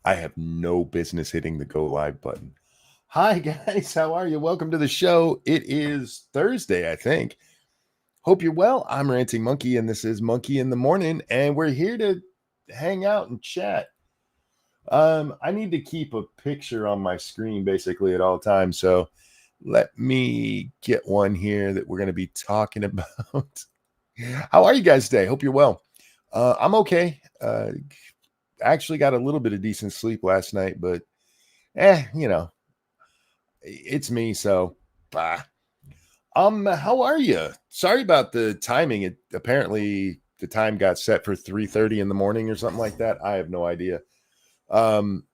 I have no business hitting the go live button. Hi, guys. How are you? Welcome to the show. It is Thursday, I think. Hope you're well. I'm Ranting Monkey, and this is Monkey in the Morning, and we're here to hang out and chat. I need to keep a picture on my screen basically at all times, so let me get one here that we're going to be talking about. How are you guys today? Hope you're well. I'm okay. Actually got a little bit of decent sleep last night, but it's me, so bah. How are you? Sorry about the timing. It apparently the time got set for 3:30 in the morning or something like that. I have no idea. Um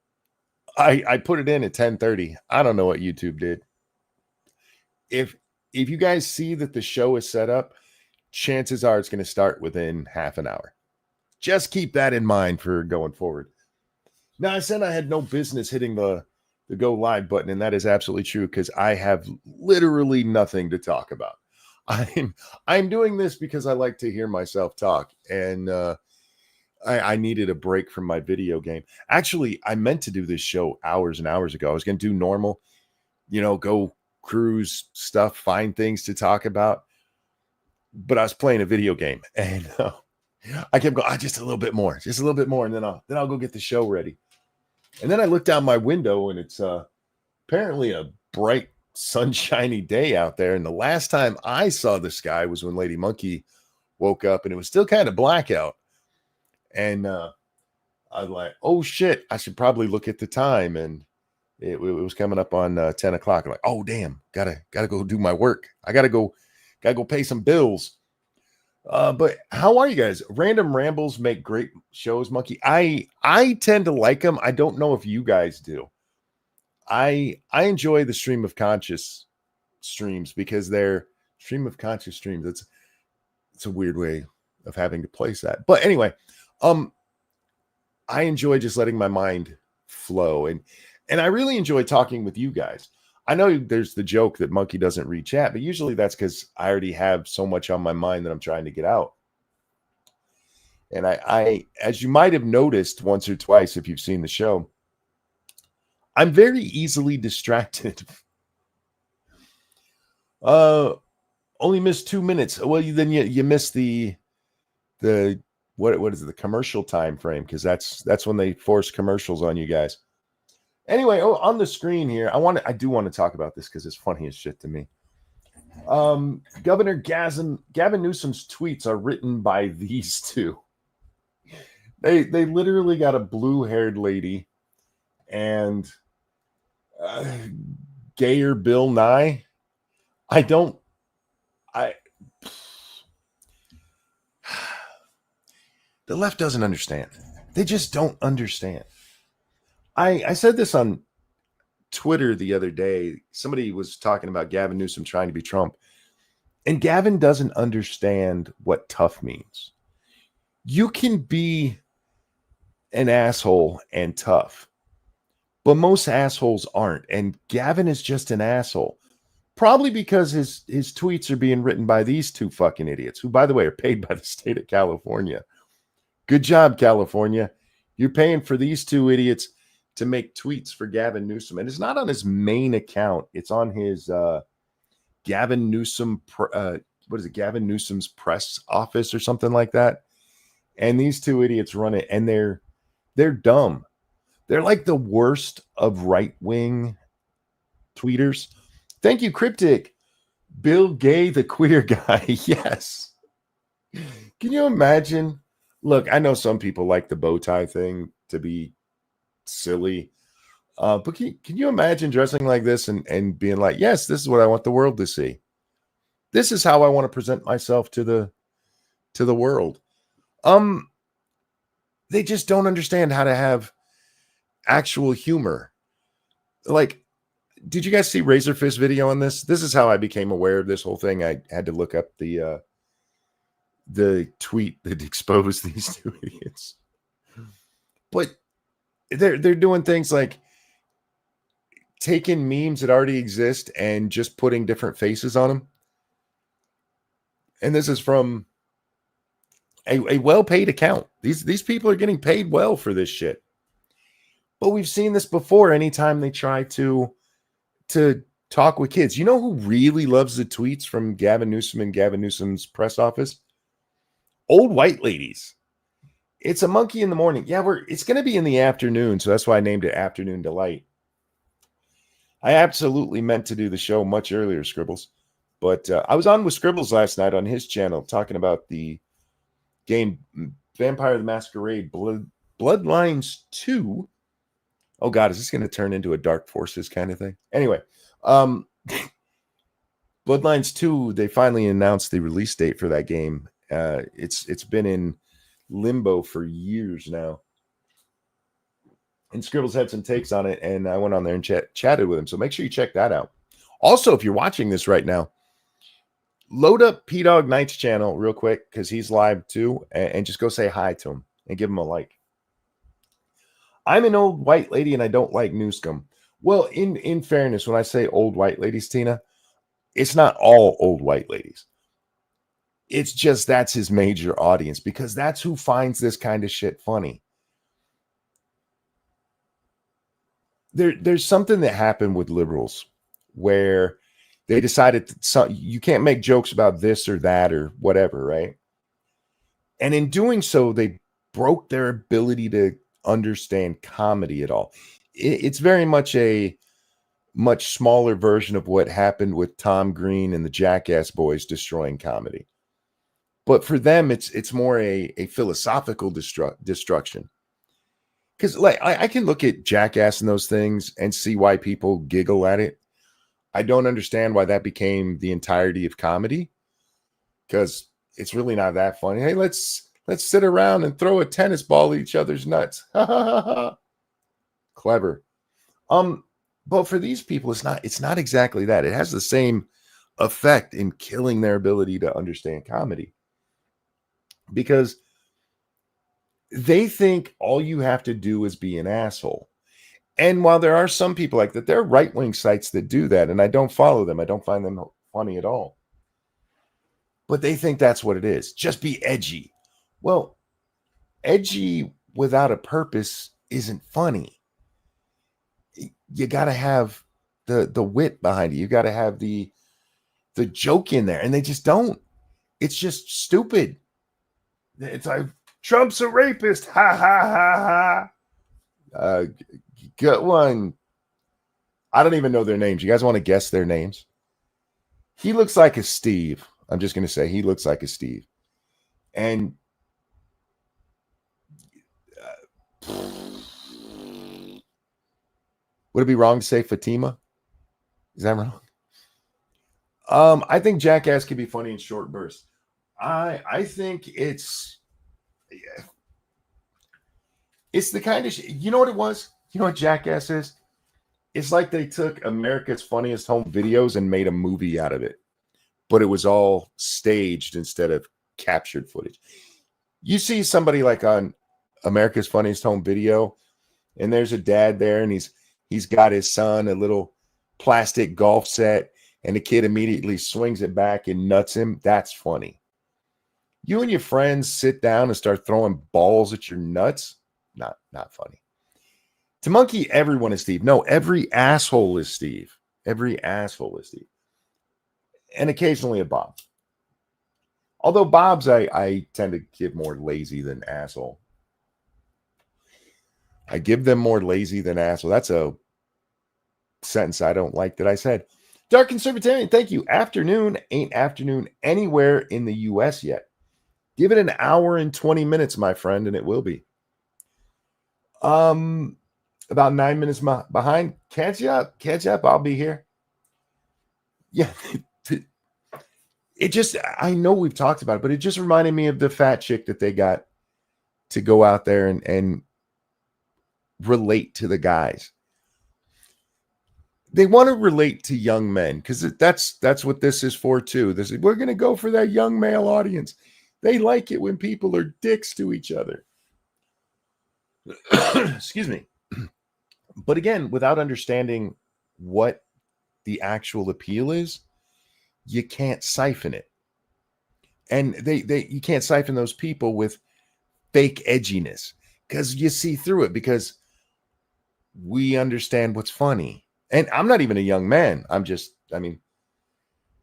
I put it in at 10:30. I don't know what YouTube did. If you guys see that the show is set up, chances are it's going to start within half an hour. Just keep that in mind for going forward. Now, I said I had no business hitting the go live button, and that is absolutely true because I have literally nothing to talk about. I'm doing this because I like to hear myself talk, and I needed a break from my video game. Actually, I meant to do this show hours and hours ago. I was going to do normal, go cruise stuff, find things to talk about, but I was playing a video game, and I kept going, just a little bit more, and then I'll go get the show ready. And then I looked out my window, and it's apparently a bright, sunshiny day out there. And the last time I saw the sky was when Lady Monkey woke up, and it was still kind of black out. And I was like, "Oh shit! I should probably look at the time." And it was coming up on 10 o'clock. I'm like, "Oh damn! Gotta go do my work. I gotta go pay some bills." But how are you guys? Random rambles make great shows, Monkey. I tend to like them. I don't know if you guys do. I enjoy the stream of conscious streams because they're stream of conscious streams. It's a weird way of having to place that. But anyway, I enjoy just letting my mind flow, and I really enjoy talking with you guys. I know there's the joke that Monkey doesn't read chat, but usually that's because I already have so much on my mind that I'm trying to get out. And I, as you might have noticed once or twice, if you've seen the show, I'm very easily distracted. Only missed 2 minutes. Well, then you miss the what is it, the commercial time frame, because that's when they force commercials on you guys. Anyway, on the screen here, I do want to talk about this because it's funny as shit to me. Governor Gavin Newsom's tweets are written by these two. They literally got a blue-haired lady and gayer Bill Nye. The left doesn't understand. They just don't understand. I said this on Twitter the other day. Somebody was talking about Gavin Newsom trying to be Trump. And Gavin doesn't understand what tough means. You can be an asshole and tough, but most assholes aren't. And Gavin is just an asshole. Probably because his tweets are being written by these two fucking idiots, who, by the way, are paid by the state of California. Good job, California. You're paying for these two idiots to make tweets for Gavin Newsom. And it's not on his main account. It's on his Gavin Newsom, Gavin Newsom's press office or something like that. And these two idiots run it, and they're dumb. They're like the worst of right-wing tweeters. Thank you, Cryptic. Bill Gay, the queer guy. Yes. Can you imagine? Look, I know some people like the bow tie thing to be silly. But can you imagine dressing like this and being like, yes, this is what I want the world to see. This is how I want to present myself to the world. They just don't understand how to have actual humor. Like, did you guys see Razorfist video on this? This is how I became aware of this whole thing. I had to look up the tweet that exposed these two idiots. But they're doing things like taking memes that already exist and just putting different faces on them. And this is from a well-paid account. These people are getting paid well for this shit. But we've seen this before. Anytime they try to talk with kids, you know who really loves the tweets from Gavin Newsom and Gavin Newsom's press office? Old white ladies. It's a monkey in the morning. Yeah, it's going to be in the afternoon, so that's why I named it Afternoon Delight. I absolutely meant to do the show much earlier, Scribbles, but I was on with Scribbles last night on his channel talking about the game Vampire the Masquerade Bloodlines 2. Oh God, is this going to turn into a Dark Forces kind of thing? Anyway, Bloodlines 2, they finally announced the release date for that game. It's been in limbo for years now. And Scribbles had some takes on it, and I went on there and chatted with him. So make sure you check that out. Also, if you're watching this right now, load up P-Dog Knight's channel real quick because he's live too, and just go say hi to him and give him a like. I'm an old white lady, and I don't like Newsom. Well, in fairness, when I say old white ladies, Tina, it's not all old white ladies. It's just that's his major audience because that's who finds this kind of shit funny. There's something that happened with liberals where they decided you can't make jokes about this or that or whatever, right? And in doing so, they broke their ability to understand comedy at all. It's very much a much smaller version of what happened with Tom Green and the Jackass Boys destroying comedy. But for them, it's more a philosophical destruction. Because like I can look at Jackass and those things and see why people giggle at it. I don't understand why that became the entirety of comedy. Because it's really not that funny. Hey, let's sit around and throw a tennis ball at each other's nuts. Clever. But for these people, it's not exactly that. It has the same effect in killing their ability to understand comedy. Because they think all you have to do is be an asshole. And while there are some people like that, there are right-wing sites that do that, and I don't follow them. I don't find them funny at all. But they think that's what it is. Just be edgy. Well, edgy without a purpose isn't funny. You got to have the wit behind it. You got to have the joke in there, and they just don't. It's just stupid. It's like Trump's a rapist. Ha ha ha ha. Good one. I don't even know their names. You guys want to guess their names? He looks like a Steve. I'm just going to say he looks like a Steve. And would it be wrong to say Fatima? Is that wrong? I think Jackass can be funny in short bursts. I think it's the kind of you know what it was? You know what Jackass is? It's like they took America's Funniest Home Videos and made a movie out of it. But it was all staged instead of captured footage. You see somebody like on America's Funniest Home Video, and there's a dad there, and he's got his son a little plastic golf set, and the kid immediately swings it back and nuts him. That's funny. You and your friends sit down and start throwing balls at your nuts. Not funny. To monkey, everyone is Steve. No, every asshole is Steve. Every asshole is Steve. And occasionally a Bob. Although Bob's I tend to give more lazy than asshole. I give them more lazy than asshole. That's a sentence I don't like that I said. Dark Conservatarian, thank you. Afternoon ain't afternoon anywhere in the U.S. yet. Give it an hour and 20 minutes, my friend, and it will be. About 9 minutes behind. Catch up. I'll be here. Yeah. It just, I know we've talked about it, but it just reminded me of the fat chick that they got to go out there and relate to the guys. They want to relate to young men because that's what this is for too. We're going to go for that young male audience. They like it when people are dicks to each other. Excuse me. But again, without understanding what the actual appeal is, you can't siphon it. And you can't siphon those people with fake edginess because you see through it. Because we understand what's funny. And I'm not even a young man.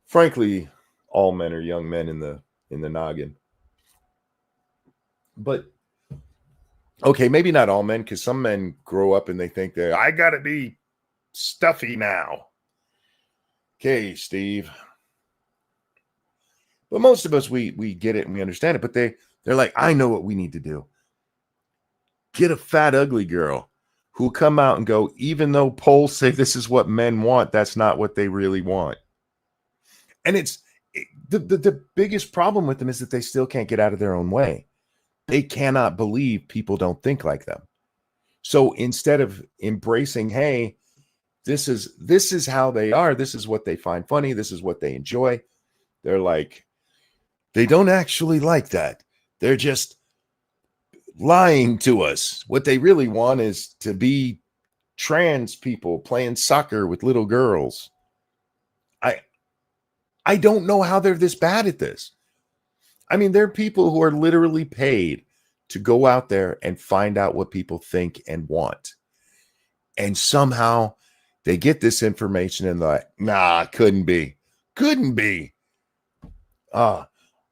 Frankly, all men are young men in the noggin. But okay, maybe not all men, because some men grow up and they think that I gotta be stuffy now. Okay, Steve. But most of us, we get it and we understand it. But they're like, I know what we need to do. Get a fat, ugly girl who'll come out and go, even though polls say this is what men want, that's not what they really want. And the biggest problem with them is that they still can't get out of their own way. They cannot believe people don't think like them. So instead of embracing, hey, this is how they are, this is what they find funny, this is what they enjoy, they're like, they don't actually like that. They're just lying to us. What they really want is to be trans people playing soccer with little girls. I don't know how they're this bad at this. I mean, there are people who are literally paid to go out there and find out what people think and want. And somehow they get this information and they're like, nah, couldn't be.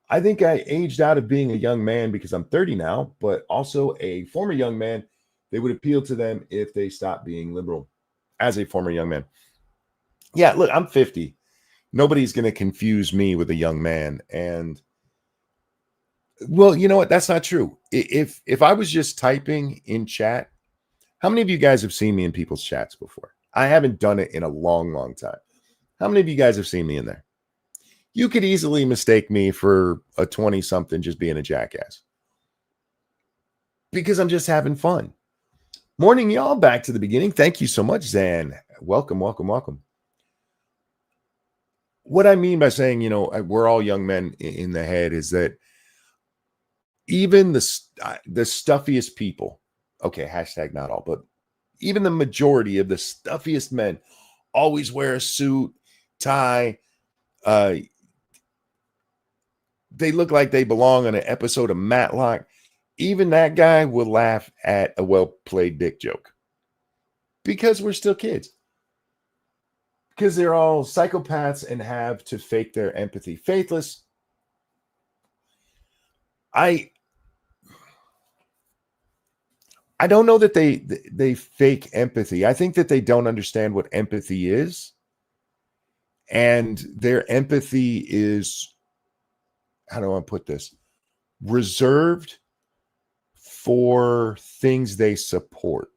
I think I aged out of being a young man because I'm 30 now, but also a former young man. They would appeal to them if they stopped being liberal as a former young man. Yeah, look, I'm 50. Nobody's going to confuse me with a young man. And well, you know what? That's not true. If I was just typing in chat, how many of you guys have seen me in people's chats before? I haven't done it in a long, long time. How many of you guys have seen me in there? You could easily mistake me for a 20-something just being a jackass. Because I'm just having fun. Morning, y'all. Back to the beginning. Thank you so much, Zan. Welcome. What I mean by saying, we're all young men in the head is that even the stuffiest people, okay, hashtag not all, but even the majority of the stuffiest men always wear a suit, tie. They look like they belong on an episode of Matlock. Even that guy will laugh at a well-played dick joke because we're still kids. Because they're all psychopaths and have to fake their empathy. Faithless. I don't know that they fake empathy. I think that they don't understand what empathy is. And their empathy is, how do I put this? Reserved for things they support.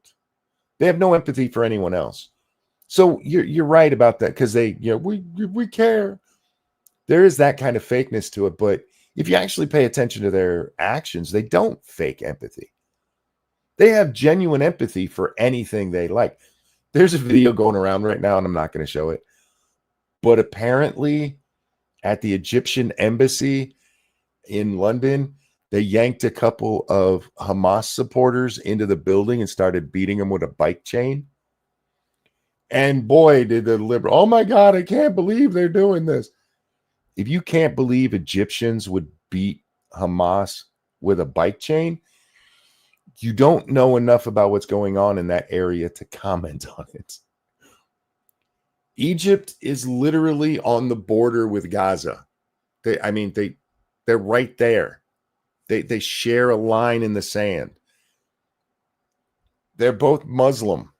They have no empathy for anyone else. So you're right about that, because we care. There is that kind of fakeness to it, but if you actually pay attention to their actions, they don't fake empathy. They have genuine empathy for anything they like. There's a video going around right now, and I'm not going to show it, but apparently at the Egyptian embassy in London, they yanked a couple of Hamas supporters into the building and started beating them with a bike chain. And boy, did the liberal, oh my God, I can't believe they're doing this. If you can't believe Egyptians would beat Hamas with a bike chain, you don't know enough about what's going on in that area to comment on it. Egypt is literally on the border with Gaza. They're right there. They share a line in the sand. They're both Muslim.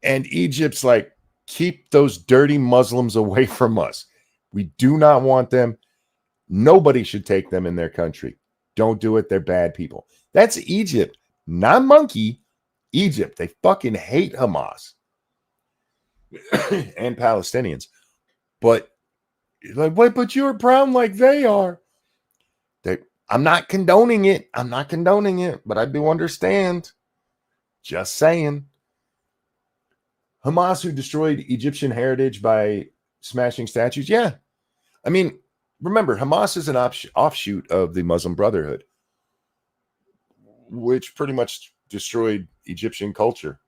And Egypt's like, keep those dirty Muslims away from us. We do not want them. Nobody should take them in their country. Don't do it. They're bad people. That's Egypt, not monkey. Egypt. They fucking hate Hamas and Palestinians. But like, wait, but you're brown like they are. I'm not condoning it. But I do understand. Just saying. Hamas, who destroyed Egyptian heritage by smashing statues. Yeah. I mean, remember, Hamas is an offshoot of the Muslim Brotherhood, which pretty much destroyed Egyptian culture.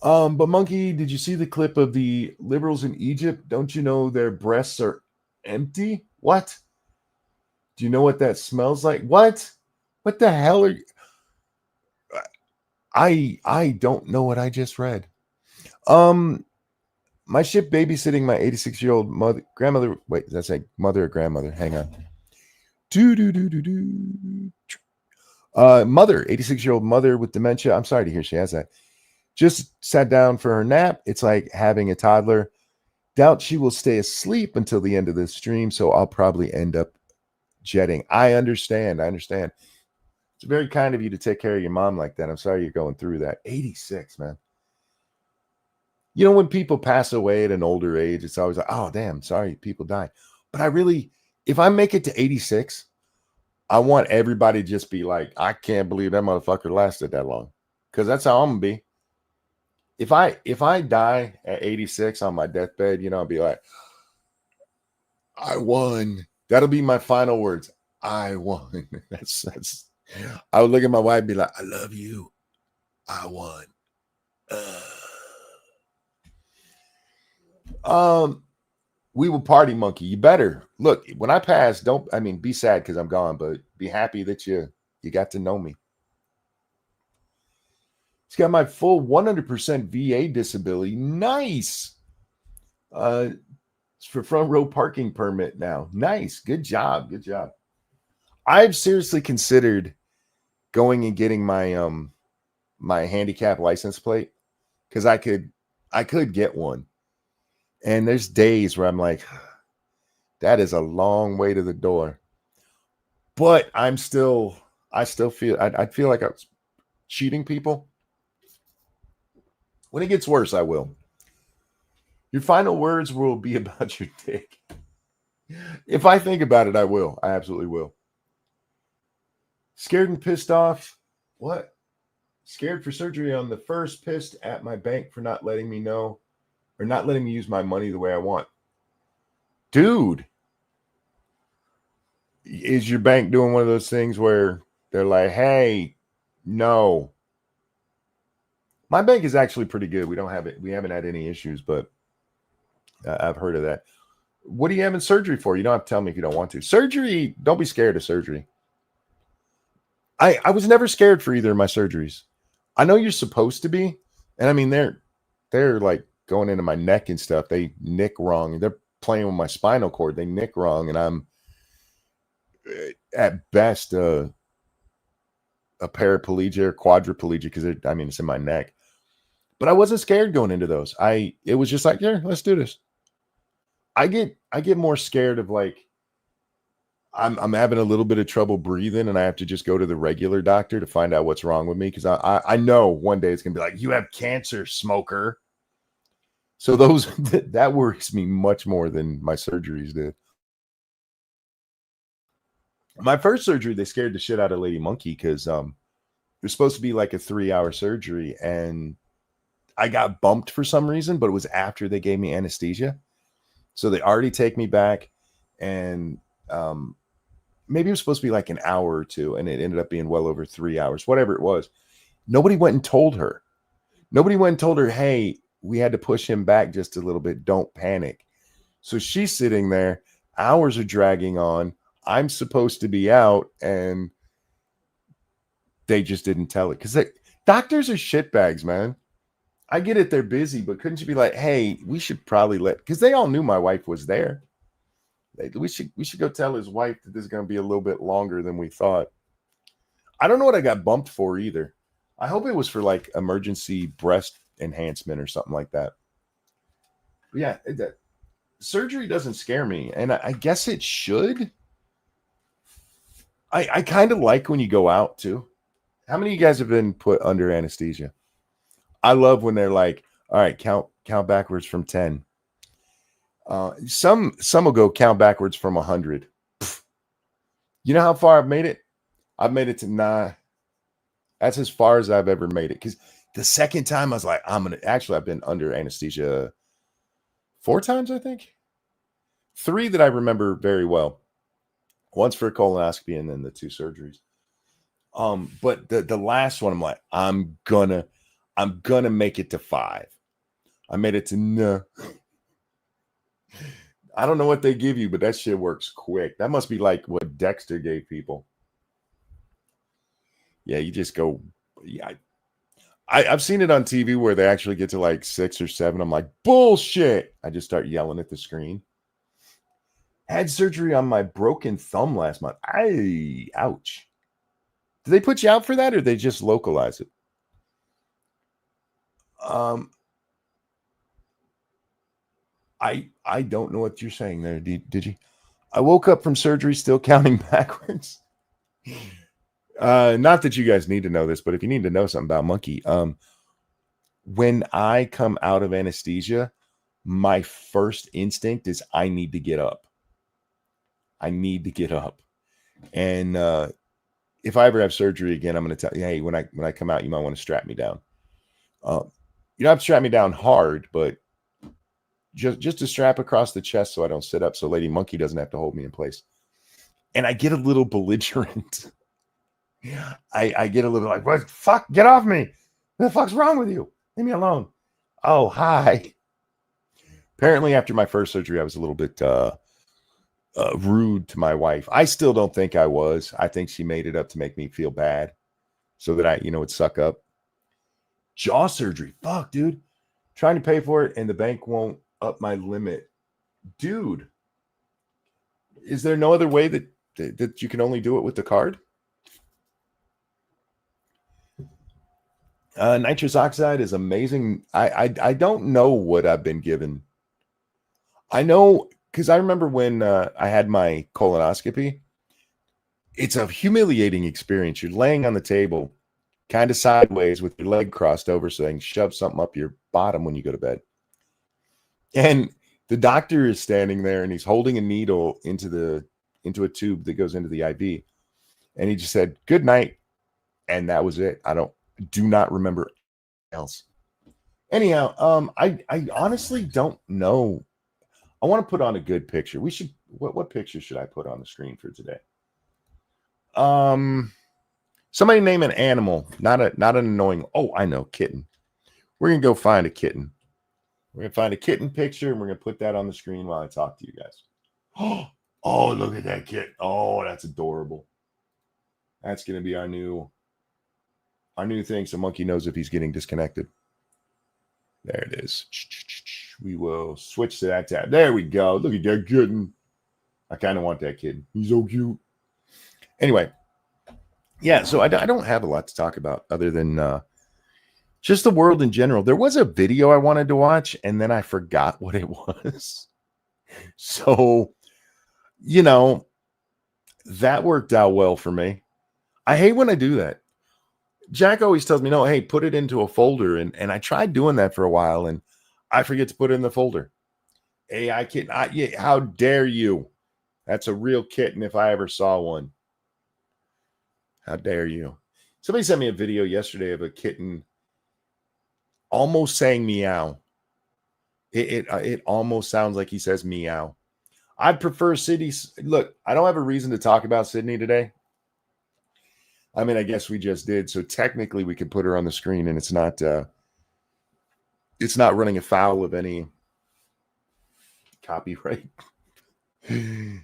But Monkey, did you see the clip of the liberals in Egypt? Don't you know their breasts are empty? What? Do you know what that smells like? What the hell are you? I don't know what I just read. My ship babysitting my 86-year-old grandmother. Wait, that's a mother or grandmother? Hang on. Mother, 86-year-old mother with dementia. I'm sorry to hear she has that. Just sat down for her nap. It's like having a toddler. Doubt she will stay asleep until the end of the stream, so I'll probably end up jetting. I understand. It's very kind of you to take care of your mom like that. I'm sorry you're going through that. 86, man. You know, when people pass away at an older age, it's always like, oh, damn, sorry, people die. But if I make it to 86, I want everybody to just be like, I can't believe that motherfucker lasted that long. Because that's how I'm going to be. If I die at 86 on my deathbed, you know, I'll be like, I won. That'll be my final words. I won. That's. I would look at my wife and be like, I love you. I won. We will party, monkey. You better look when I pass. Be sad because I'm gone, but be happy that you got to know me. It's got my full 100% VA disability. Nice. It's for front row parking permit now. Nice. Good job. I've seriously considered going and getting my my handicap license plate because I could get one. And there's days where I'm like, that is a long way to the door. But I still feel I'd feel like I was cheating people. When it gets worse, I will. Your final words will be about your dick. If I think about it, I will. I absolutely will. Scared and pissed off. What? Scared for surgery on the first, pissed at my bank for not letting me know or not letting me use my money the way I want. Dude, is your bank doing one of those things where they're like, hey, no. My bank is actually pretty good. We haven't had any issues, but I've heard of that. What are you having surgery for? You don't have to tell me if you don't want to. Surgery, don't be scared of surgery. I was never scared for either of my surgeries. I know you're supposed to be. And I mean, they're like going into my neck and stuff. They nick wrong. They're playing with my spinal cord. They nick wrong. And I'm at best a paraplegia or quadriplegia because it's in my neck. But I wasn't scared going into those. It was just like, yeah, let's do this. I get more scared of like I'm having a little bit of trouble breathing and I have to just go to the regular doctor to find out what's wrong with me because I know one day it's gonna be like, you have cancer, smoker. So that worries me much more than my surgeries did. My first surgery, they scared the shit out of Lady Monkey because it was supposed to be like a 3-hour surgery and I got bumped for some reason, but it was after they gave me anesthesia. So they already take me back and maybe it was supposed to be like an hour or two and it ended up being well over 3 hours, whatever it was. Nobody went and told her. Hey, we had to push him back just a little bit. Don't panic. So she's sitting there. Hours are dragging on. I'm supposed to be out and they just didn't tell it because doctors are shitbags, man. I get it. They're busy, but couldn't you be like, hey, we should probably because they all knew my wife was there. We should go tell his wife that this is going to be a little bit longer than we thought. I don't know what I got bumped for either. I hope it was for like emergency breast enhancement or something like that. But yeah, surgery doesn't scare me. And I guess it should. I kind of like when you go out too. How many of you guys have been put under anesthesia? I love when they're like, all right, count backwards from 10. Some will go count backwards from 100. You know how far I've made it? I've made it to 9. That's as far as I've ever made it. Because the second time I was like, I've been under anesthesia 4 times, I think. 3 that I remember very well. Once for a colonoscopy and then the 2 surgeries. But the last one, I'm like, I'm gonna make it to 5. I made it to no. I don't know what they give you, but that shit works quick. That must be like what Dexter gave people. Yeah, you just go. Yeah, I've seen it on TV where they actually get to like 6 or 7. I'm like, bullshit. I just start yelling at the screen. Had surgery on my broken thumb last month. Ouch. Do they put you out for that or they just localize it? I don't know what you're saying there. Did you? I woke up from surgery still counting backwards. Not that you guys need to know this, but if you need to know something about Monkey, when I come out of anesthesia, my first instinct is I need to get up. I need to get up. And if I ever have surgery again, I'm going to tell you, hey, when I come out, you might want to strap me down. You don't have to strap me down hard, but just a strap across the chest so I don't sit up, so Lady Monkey doesn't have to hold me in place. And I get a little belligerent. I get a little like, what? Fuck, get off me. What the fuck's wrong with you? Leave me alone. Oh, hi. Apparently, after my first surgery, I was a little bit rude to my wife. I still don't think I was. I think she made it up to make me feel bad so that I, would suck up. Jaw surgery. Fuck, dude. Trying to pay for it and the bank won't up my limit. Dude, is there no other way that you can only do it with the card? Nitrous oxide is amazing. I don't know what I've been given. I know because I remember when I had my colonoscopy. It's a humiliating experience. You're laying on the table, kind of sideways with your leg crossed over so they can shove something up your bottom when you go to bed. And the doctor is standing there and he's holding a needle into a tube that goes into the IV. And he just said, good night. And that was it. I do not remember else. Anyhow, I honestly don't know. I want to put on a good picture. We should, what picture should I put on the screen for today? Somebody name an animal, not an annoying. Oh, I know, kitten. We're going to go find a kitten. We're going to find a kitten picture and we're going to put that on the screen while I talk to you guys. Oh, look at that kitten. Oh, that's adorable. That's going to be our new thing. So Monkey knows if he's getting disconnected. There it is. We will switch to that tab. There we go. Look at that kitten. I kind of want that kitten. He's so cute. Anyway. Yeah, so I don't have a lot to talk about other than just the world in general. There was a video I wanted to watch, and then I forgot what it was. So, that worked out well for me. I hate when I do that. Jack always tells me, no, hey, put it into a folder. And I tried doing that for a while, and I forget to put it in the folder. AI kitten, how dare you? That's a real kitten if I ever saw one. How dare you? Somebody sent me a video yesterday of a kitten almost saying meow. It almost sounds like he says meow. I prefer Sydney. Look, I don't have a reason to talk about Sydney today. I mean, I guess we just did. So technically we could put her on the screen and it's not running afoul of any copyright.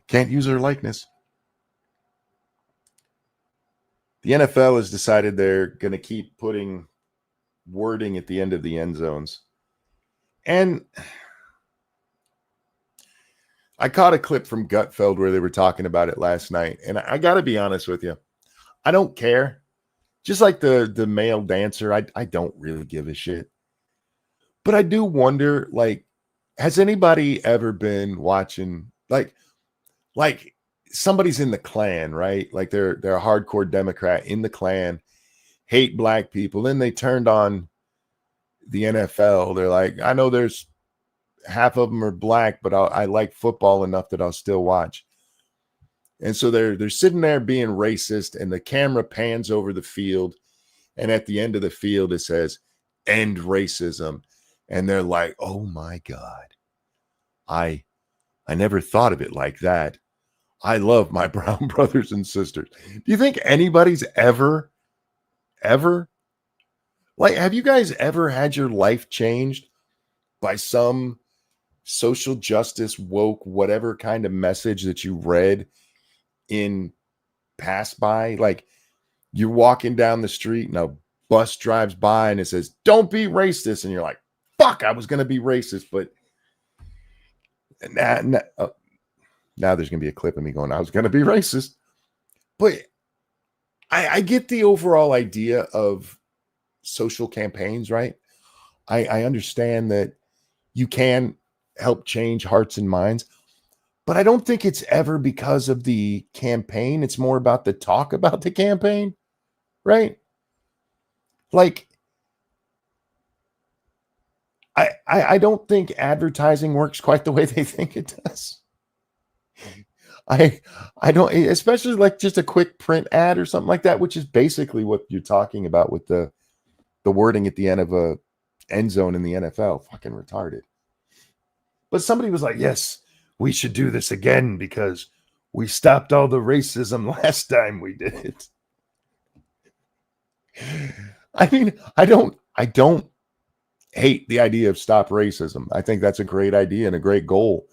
Can't use her likeness. The NFL has decided they're going to keep putting wording at the end of the end zones. And I caught a clip from Gutfeld where they were talking about it last night. And I got to be honest with you. I don't care. Just like the male dancer, I don't really give a shit. But I do wonder, like, has anybody ever been watching, like somebody's in the Klan, right? Like they're a hardcore Democrat in the Klan, hate black people. Then they turned on the NFL. They're like, I know there's half of them are black, but I like football enough that I'll still watch. And so they're sitting there being racist, and the camera pans over the field, and at the end of the field it says, "End racism," and they're like, "Oh my God, I never thought of it like that. I love my brown brothers and sisters." Do you think anybody's ever, like, have you guys ever had your life changed by some social justice, woke, whatever kind of message that you read in pass by? Like, you're walking down the street and a bus drives by and it says, "Don't be racist." And you're like, fuck, I was going to be racist. But now there's going to be a clip of me going, I was going to be racist. But I get the overall idea of social campaigns, right? I understand that you can help change hearts and minds, but I don't think it's ever because of the campaign. It's more about the talk about the campaign, right? Like, I don't think advertising works quite the way they think it does. I don't, especially like just a quick print ad or something like that, which is basically what you're talking about with the wording at the end of a end zone in the NFL. Fucking retarded. But somebody was like, yes, we should do this again because we stopped all the racism last time we did it. I mean, I don't hate the idea of stop racism. I think that's a great idea and a great goal.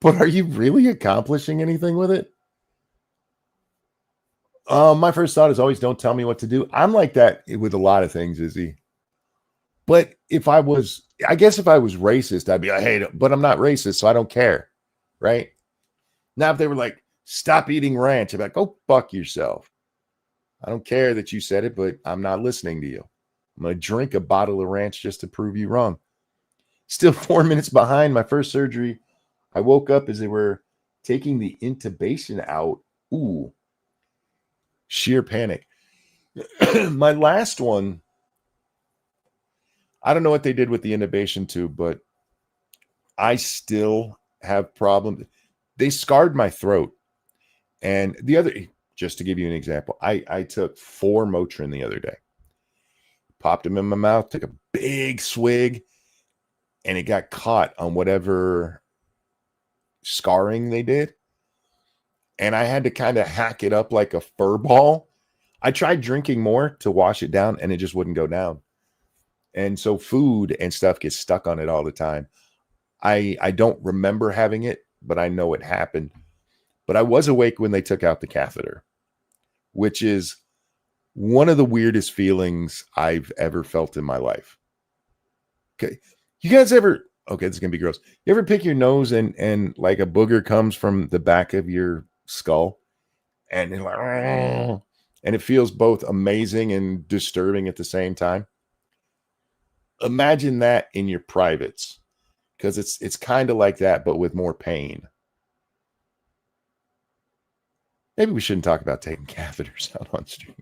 But are you really accomplishing anything with it? My first thought is always don't tell me what to do. I'm like that with a lot of things, Izzy. But I guess if I was racist, I'd be like, hey, but I'm not racist, so I don't care. Right? Now, if they were like, stop eating ranch, I'd be like, go fuck yourself. I don't care that you said it, but I'm not listening to you. I'm going to drink a bottle of ranch just to prove you wrong. Still 4 minutes behind my first surgery. I woke up as they were taking the intubation out. Ooh, sheer panic. My last one, I don't know what they did with the intubation tube, but I still have problems. They scarred my throat. And just to give you an example, I took 4 Motrin the other day. Popped them in my mouth, took a big swig, and it got caught on whatever scarring they did. And I had to kind of hack it up like a fur ball. I tried drinking more to wash it down, and it just wouldn't go down. And so food and stuff gets stuck on it all the time. I don't remember having it, but I know it happened. But I was awake when they took out the catheter, which is one of the weirdest feelings I've ever felt in my life. Okay. You guys ever, okay, this is going to be gross. You ever pick your nose and like a booger comes from the back of your skull and you're like, "Argh," and it feels both amazing and disturbing at the same time? Imagine that in your privates, because it's kind of like that, but with more pain. Maybe we shouldn't talk about taking catheters out on stream.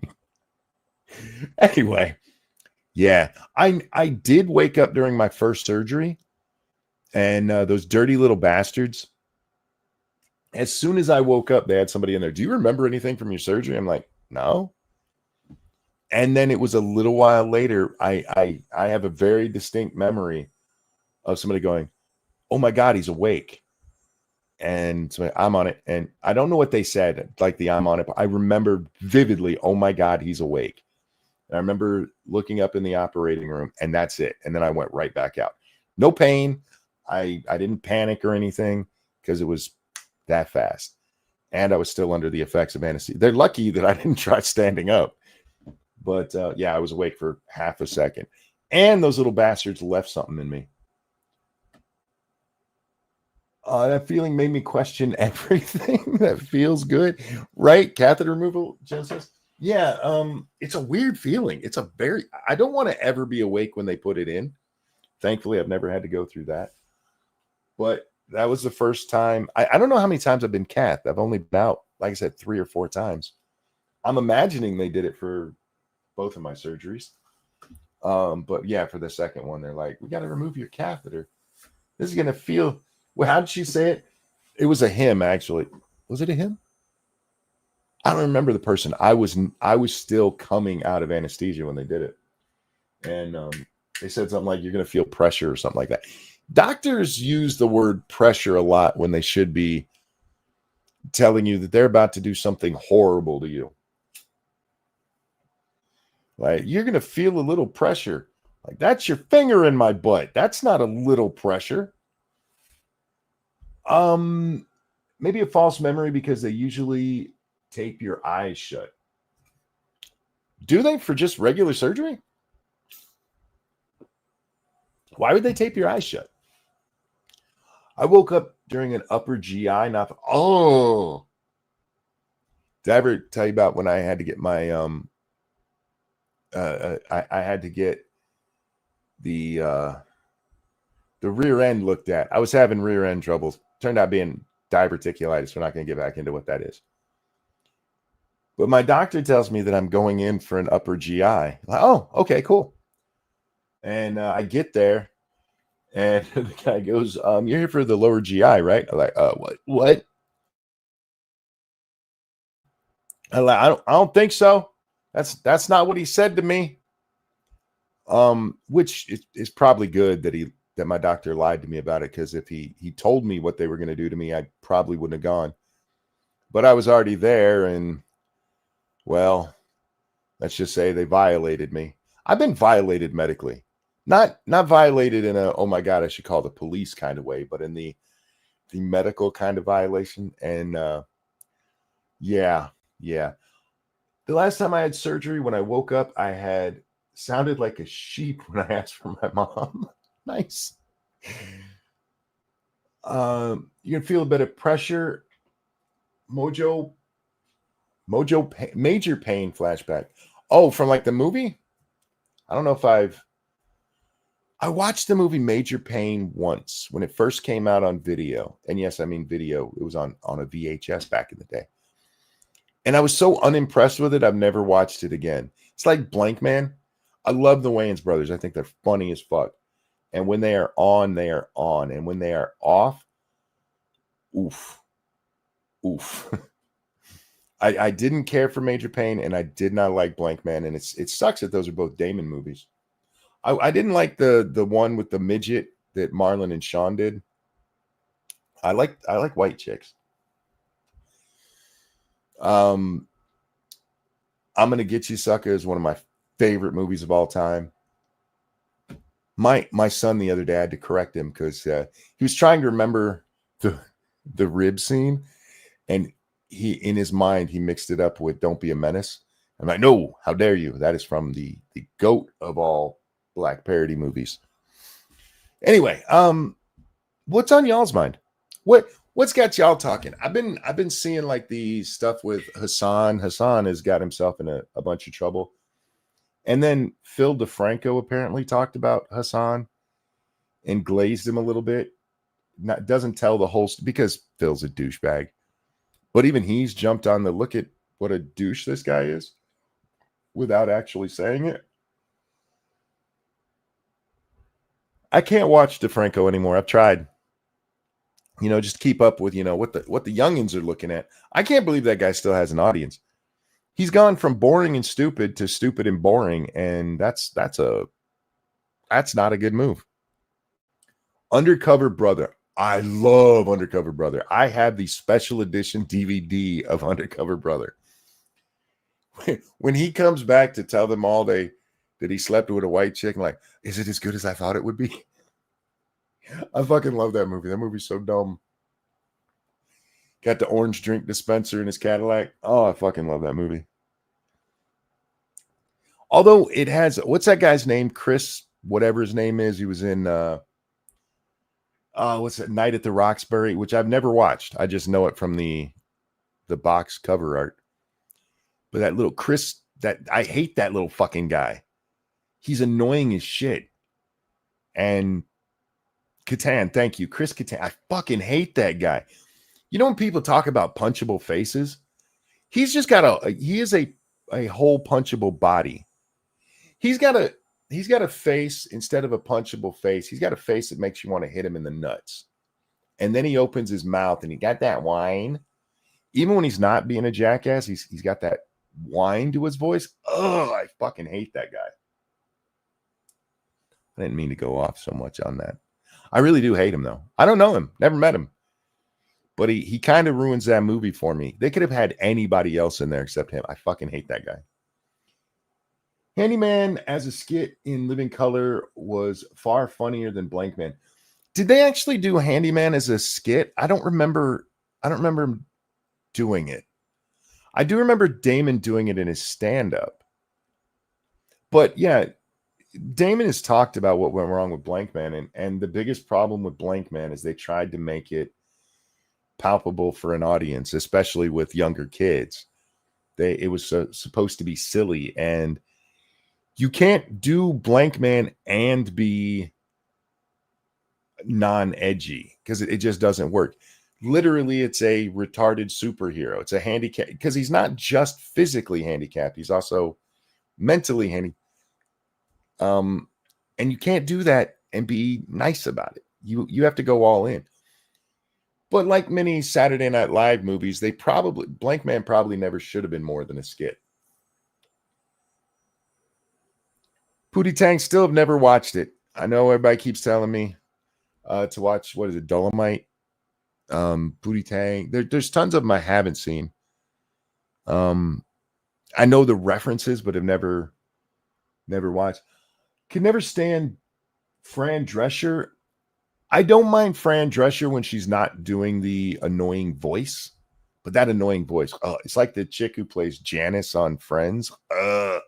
Anyway, yeah, I did wake up during my first surgery, and those dirty little bastards, as soon as I woke up, they had somebody in there. Do you remember anything from your surgery? I'm like, no. And then it was a little while later, I have a very distinct memory of somebody going, oh my God, he's awake. And so I'm on it. And I don't know what they said, like the I'm on it, but I remember vividly, oh my God, he's awake. And I remember looking up in the operating room, and that's it. And then I went right back out. No pain. I didn't panic or anything because it was that fast. And I was still under the effects of anesthesia. They're lucky that I didn't try standing up. But yeah, I was awake for half a second. And those little bastards left something in me. That feeling made me question everything. That feels good, right? Catheter removal, Genesis. Yeah, it's a weird feeling. I don't want to ever be awake when they put it in. Thankfully, I've never had to go through that. But that was the first time. I don't know how many times I've been cathed. I've only been out, like I said, 3 or 4 times. I'm imagining they did it for both of my surgeries. But yeah, for the second one, they're like, we got to remove your catheter. This is going to feel. Well, how did she say it? It was a him, actually. Was it a him? I don't remember the person. I was still coming out of anesthesia when they did it. And they said something like, you're going to feel pressure or something like that. Doctors use the word pressure a lot when they should be telling you that they're about to do something horrible to you. Like, you're going to feel a little pressure. Like, that's your finger in my butt. That's not a little pressure. Maybe a false memory because they usually tape your eyes shut. Do they for just regular surgery? Why would they tape your eyes shut? I woke up during an upper GI. Not oh. Did I ever tell you about when I had to get my I had to get the rear end looked at. I was having rear end troubles. Turned out being diverticulitis. We're not going to get back into what that is. But my doctor tells me that I'm going in for an upper GI. Like, oh, okay, cool. And I get there, and the guy goes, "You're here for the lower GI, right?" I'm like, what? What? I'm like, I don't think so. That's not what he said to me. Which is probably good that my doctor lied to me about it, because if he told me what they were going to do to me, I probably wouldn't have gone. But I was already there, and well, let's just say they violated me. I've been violated medically. Not violated in a, oh my God, I should call the police kind of way, but in the medical kind of violation. And yeah. The last time I had surgery, when I woke up, I had sounded like a sheep when I asked for my mom. Nice. You can feel a bit of pressure. Major pain flashback. Oh, from like the movie? I don't know if I watched the movie Major Pain once when it first came out on video. And yes, I mean video. It was on a VHS back in the day. And I was so unimpressed with it, I've never watched it again. It's like Blank Man. I love the Wayans brothers. I think they're funny as fuck. And when they are on, they are on. And when they are off, oof. I didn't care for Major Pain, and I did not like Blank Man. And it sucks that those are both Damon movies. I didn't like the one with the midget that Marlon and Sean did. I like white chicks. I'm Gonna Get You, Sucker is one of my favorite movies of all time. My son the other day, I had to correct him because he was trying to remember the rib scene, and he, in his mind, he mixed it up with Don't Be a Menace. I'm like, no, how dare you? That is from the GOAT of all black parody movies. Anyway, what's on y'all's mind? What's got y'all talking? I've been seeing like the stuff with Hassan. Hassan has got himself in a bunch of trouble. And then Phil DeFranco apparently talked about Hassan and glazed him a little bit. Doesn't tell the whole because Phil's a douchebag. But even he's jumped on the look at what a douche this guy is without actually saying it. I can't watch DeFranco anymore. I've tried. Just keep up with, what the youngins are looking at. I can't believe that guy still has an audience. He's gone from boring and stupid to stupid and boring, and that's not a good move. Undercover Brother. I love Undercover Brother. I have the special edition DVD of Undercover Brother. When he comes back to tell them all that he slept with a white chick, I'm like, is it as good as I thought it would be? I fucking love that movie. That movie's so dumb. Got the orange drink dispenser in his Cadillac. Oh, I fucking love that movie. Although it has, what's that guy's name? Chris, whatever his name is. He was in, what's that? Night at the Roxbury, which I've never watched. I just know it from the box cover art. But that little Chris, I hate that little fucking guy. He's annoying as shit. And Catan, thank you. Chris Catan. I fucking hate that guy. When people talk about punchable faces, he's just got he is a whole punchable body. He's got a face instead of a punchable face. He's got a face that makes you want to hit him in the nuts. And then he opens his mouth and he got that whine. Even when he's not being a jackass, he's got that whine to his voice. Oh, I fucking hate that guy. I didn't mean to go off so much on that. I really do hate him, though. I don't know him. Never met him. But he kind of ruins that movie for me. They could have had anybody else in there except him. I fucking hate that guy. Handyman as a skit in Living Color was far funnier than Blank Man. Did they actually do Handyman as a skit? I don't remember doing it. I do remember Damon doing it in his stand-up. But yeah, Damon has talked about what went wrong with Blank Man, and the biggest problem with Blank Man is they tried to make it palpable for an audience, especially with younger kids. It was supposed to be silly, and you can't do Blank Man and be non-edgy because it just doesn't work. Literally, it's a retarded superhero. It's a handicap because he's not just physically handicapped; he's also mentally handicapped. And you can't do that and be nice about it. You have to go all in. But like many Saturday Night Live movies, Blank Man probably never should have been more than a skit. Pootie Tang, still have never watched it. I know everybody keeps telling me to watch, what is it, Dolomite? Pootie Tang. There's tons of them I haven't seen. I know the references, but have never watched. Can never stand Fran Drescher. I don't mind Fran Drescher when she's not doing the annoying voice, but that annoying voice, it's like the chick who plays Janice on Friends. I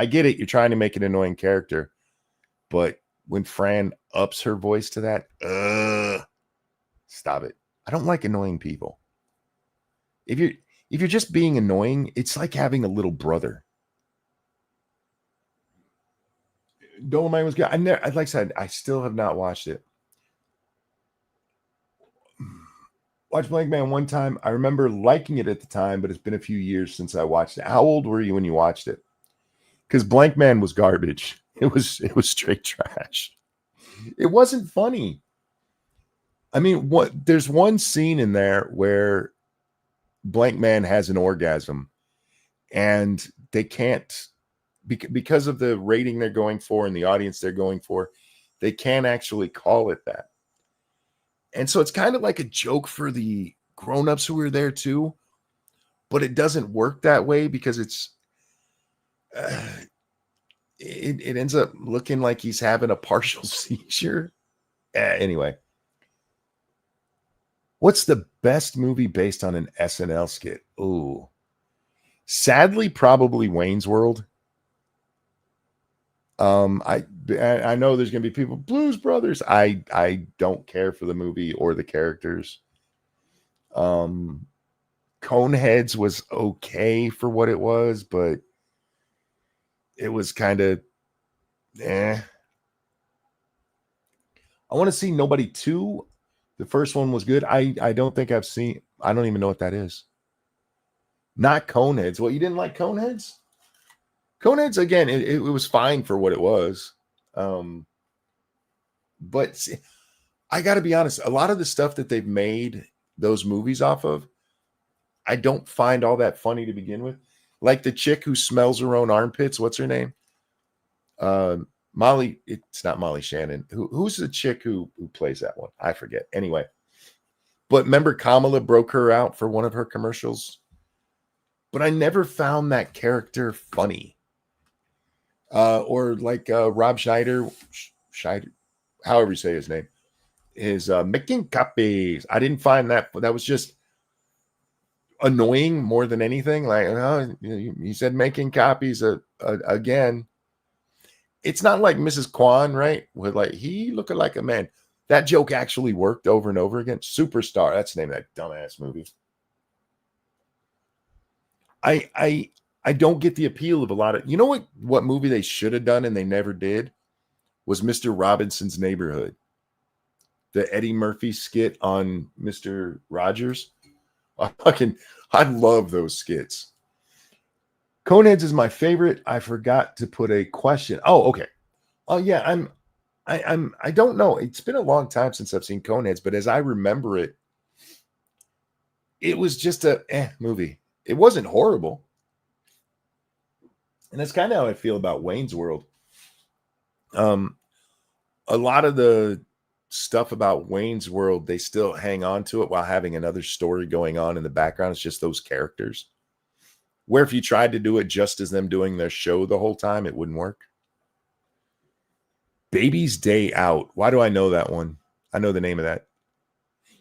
get it. You're trying to make an annoying character, but when Fran ups her voice to that, stop it. I don't like annoying people. If you're just being annoying, it's like having a little brother. Dolomite was good. Like I said, I still have not watched it. Watched Blank Man one time. I remember liking it at the time, but it's been a few years since I watched it. How old were you when you watched it? Because Blank Man was garbage. It was straight trash. It wasn't funny. I mean, there's one scene in there where Blank Man has an orgasm, and they can't, because of the rating they're going for and the audience they're going for, they can't actually call it that. And so it's kind of like a joke for the grown-ups who were there too, but it doesn't work that way because it ends up looking like he's having a partial seizure. Anyway, what's the best movie based on an SNL skit? Ooh, sadly, probably Wayne's World. I know there's gonna be people, Blues Brothers. I don't care for the movie or the characters. Coneheads was okay for what it was, but it was kind of I want to see Nobody 2. The first one was good. I don't think I've seen, I don't even know what that is. Not Coneheads. Well, you didn't like Coneheads? Coneheads, again, it was fine for what it was. But see, I got to be honest, a lot of the stuff that they've made those movies off of, I don't find all that funny to begin with. Like the chick who smells her own armpits. What's her name? Molly. It's not Molly Shannon. Who's the chick who plays that one? I forget. Anyway, but remember Kamala broke her out for one of her commercials. But I never found that character funny. Or like Rob Schneider, however you say his name, is making copies. I didn't find that was just annoying more than anything. Like, he said making copies again. It's not like Mrs. Kwan, right? With like, he looking like a man. That joke actually worked over and over again. Superstar, that's the name of that dumbass movie. I don't get the appeal of a lot of, you know what movie they should have done and they never did was Mr. Robinson's Neighborhood. The Eddie Murphy skit on Mr. Rogers. I love those skits. Coneheads is my favorite. I forgot to put a question. Oh, okay. Oh yeah, I don't know. It's been a long time since I've seen Coneheads, but as I remember it, it was just a movie. It wasn't horrible. And that's kind of how I feel about Wayne's World. A lot of the stuff about Wayne's World, they still hang on to it while having another story going on in the background. It's just those characters. Where if you tried to do it just as them doing their show the whole time, it wouldn't work. Baby's Day Out. Why do I know that one? I know the name of that.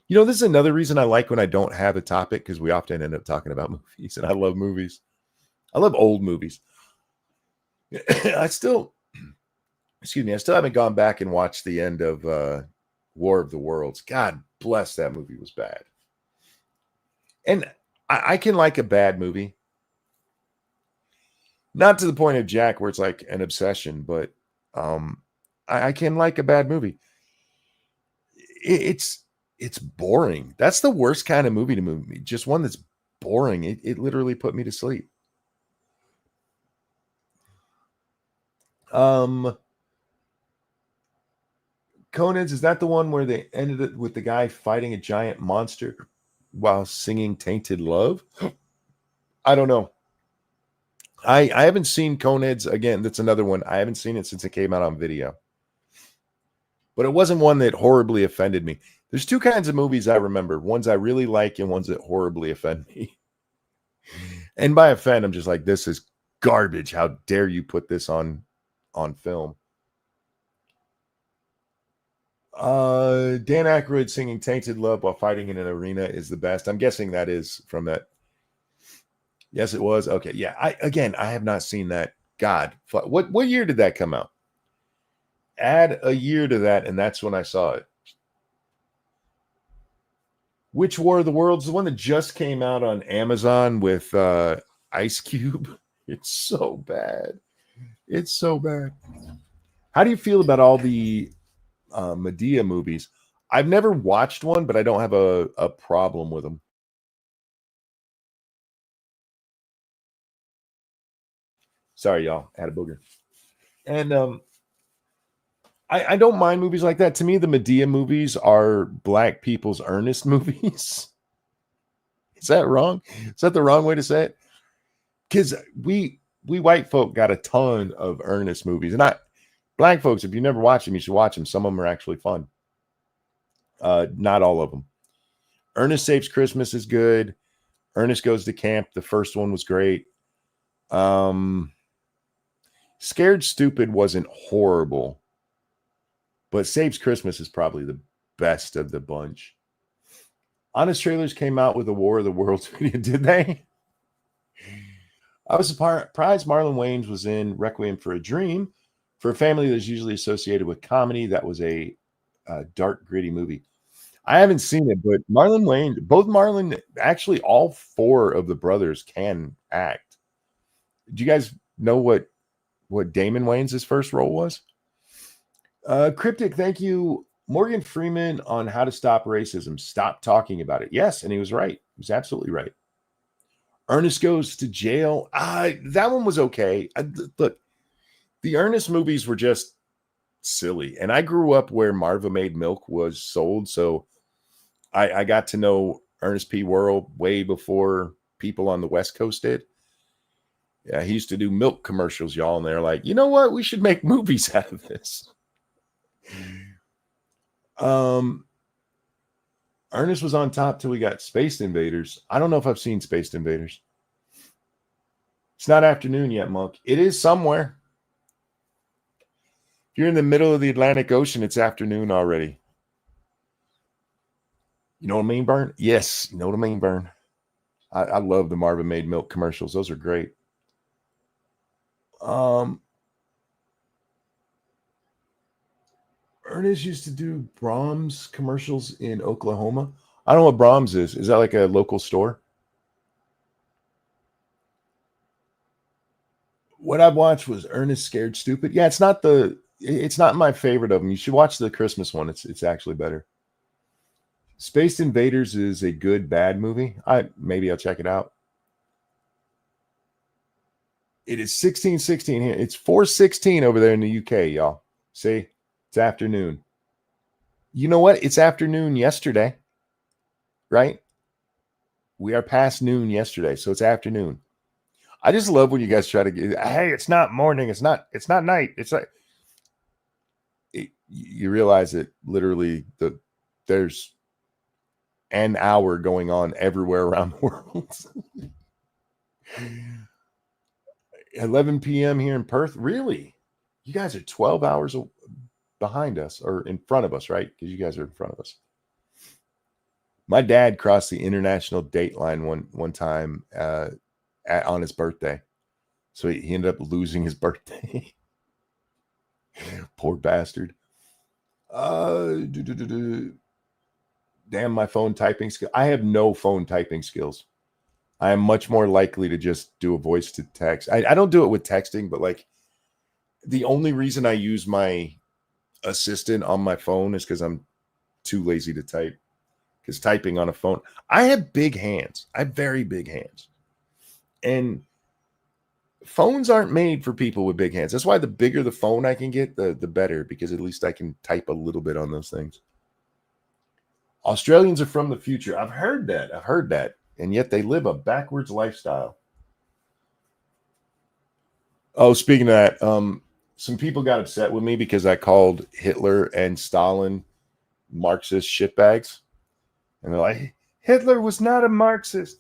You know, this is another reason I like when I don't have a topic, because we often end up talking about movies, and I love movies. I love old movies. I still, excuse me, I still haven't gone back and watched the end of War of the Worlds. God bless, that movie was bad. And I can like a bad movie. Not to the point of Jack where it's like an obsession, but I can like a bad movie. It's boring. That's the worst kind of movie to move me. Just one that's boring. It literally put me to sleep. Conan's, is that the one where they ended it with the guy fighting a giant monster while singing Tainted Love? I don't know. I haven't seen Coneheads. Again, that's another one. I haven't seen it since it came out on video. But it wasn't one that horribly offended me. There's two kinds of movies I remember. Ones I really like and ones that horribly offend me. And by offend, I'm just like, this is garbage. How dare you put this on film? Dan Aykroyd singing Tainted Love while fighting in an arena is the best. I'm guessing that is from that. Yes, it was. Okay. Yeah. I have not seen that. God, what year did that come out? Add a year to that, and that's when I saw it. Which War of the Worlds? The one that just came out on Amazon with Ice Cube. It's so bad. It's so bad. How do you feel about all the Medea movies? I've never watched one, but I don't have a problem with them. Sorry, y'all. I had a booger. And I don't mind movies like that. To me, the Medea movies are black people's earnest movies. Is that wrong? Is that the wrong way to say it? Because we white folk got a ton of earnest movies. And black folks, if you never watch them, you should watch them. Some of them are actually fun. Not all of them. Ernest Saves Christmas is good. Ernest Goes to Camp. The first one was great. Scared Stupid wasn't horrible, but Saves Christmas is probably the best of the bunch. Honest Trailers came out with a War of the Worlds video, did they? I was surprised Marlon Wayans was in Requiem for a Dream. For a family that's usually associated with comedy, that was a dark, gritty movie. I haven't seen it, but Marlon Wayans, actually all four of the brothers can act. Do you guys know what Damon Wayans' first role was? Cryptic, thank you. Morgan Freeman on How to Stop Racism. Stop talking about it. Yes, and he was right. He was absolutely right. Ernest Goes to Jail. That one was okay. Look, the Ernest movies were just silly. And I grew up where Marva Made Milk was sold. So I got to know Ernest P. Worrell way before people on the West Coast did. Yeah, he used to do milk commercials, y'all. And they're like, you know what? We should make movies out of this. Ernest was on top till we got Space Invaders. I don't know if I've seen Space Invaders. It's not afternoon yet, Monk. It is somewhere. If you're in the middle of the Atlantic Ocean, it's afternoon already. You know what I mean, Burn? Yes, you know what I mean, Burn. I love the Marva Made Milk commercials. Those are great. Ernest used to do Brahms commercials in Oklahoma. I don't know what Brahms is. Is that like a local store? What I've watched was Ernest Scared Stupid. Yeah, it's not my favorite of them. You should watch the Christmas one. It's actually better. Space Invaders is a good bad movie. Maybe I'll check it out. It is 16:16 here. It's 4:16 over there in the UK, y'all. See? It's afternoon. You know what? It's afternoon yesterday, right? We are past noon yesterday, so it's afternoon. I just love when you guys try to get, hey, it's not morning, it's not night. It's like you realize that literally there's an hour going on everywhere around the world. 11 p.m. here in Perth. Really? You guys are 12 hours behind us or in front of us, right? Because you guys are in front of us. My dad crossed the international date line one time on his birthday. So he ended up losing his birthday. Poor bastard. Damn, my phone typing skill. I have no phone typing skills. I am much more likely to just do a voice to text. I don't do it with texting, but like the only reason I use my assistant on my phone is because I'm too lazy to type. Because typing on a phone, I have big hands. I have very big hands. And phones aren't made for people with big hands. That's why the bigger the phone I can get, the better, because at least I can type a little bit on those things. Australians are from the future. I've heard that. And yet they live a backwards lifestyle. Oh, speaking of that, some people got upset with me because I called Hitler and Stalin Marxist shitbags. And they're like, Hitler was not a Marxist.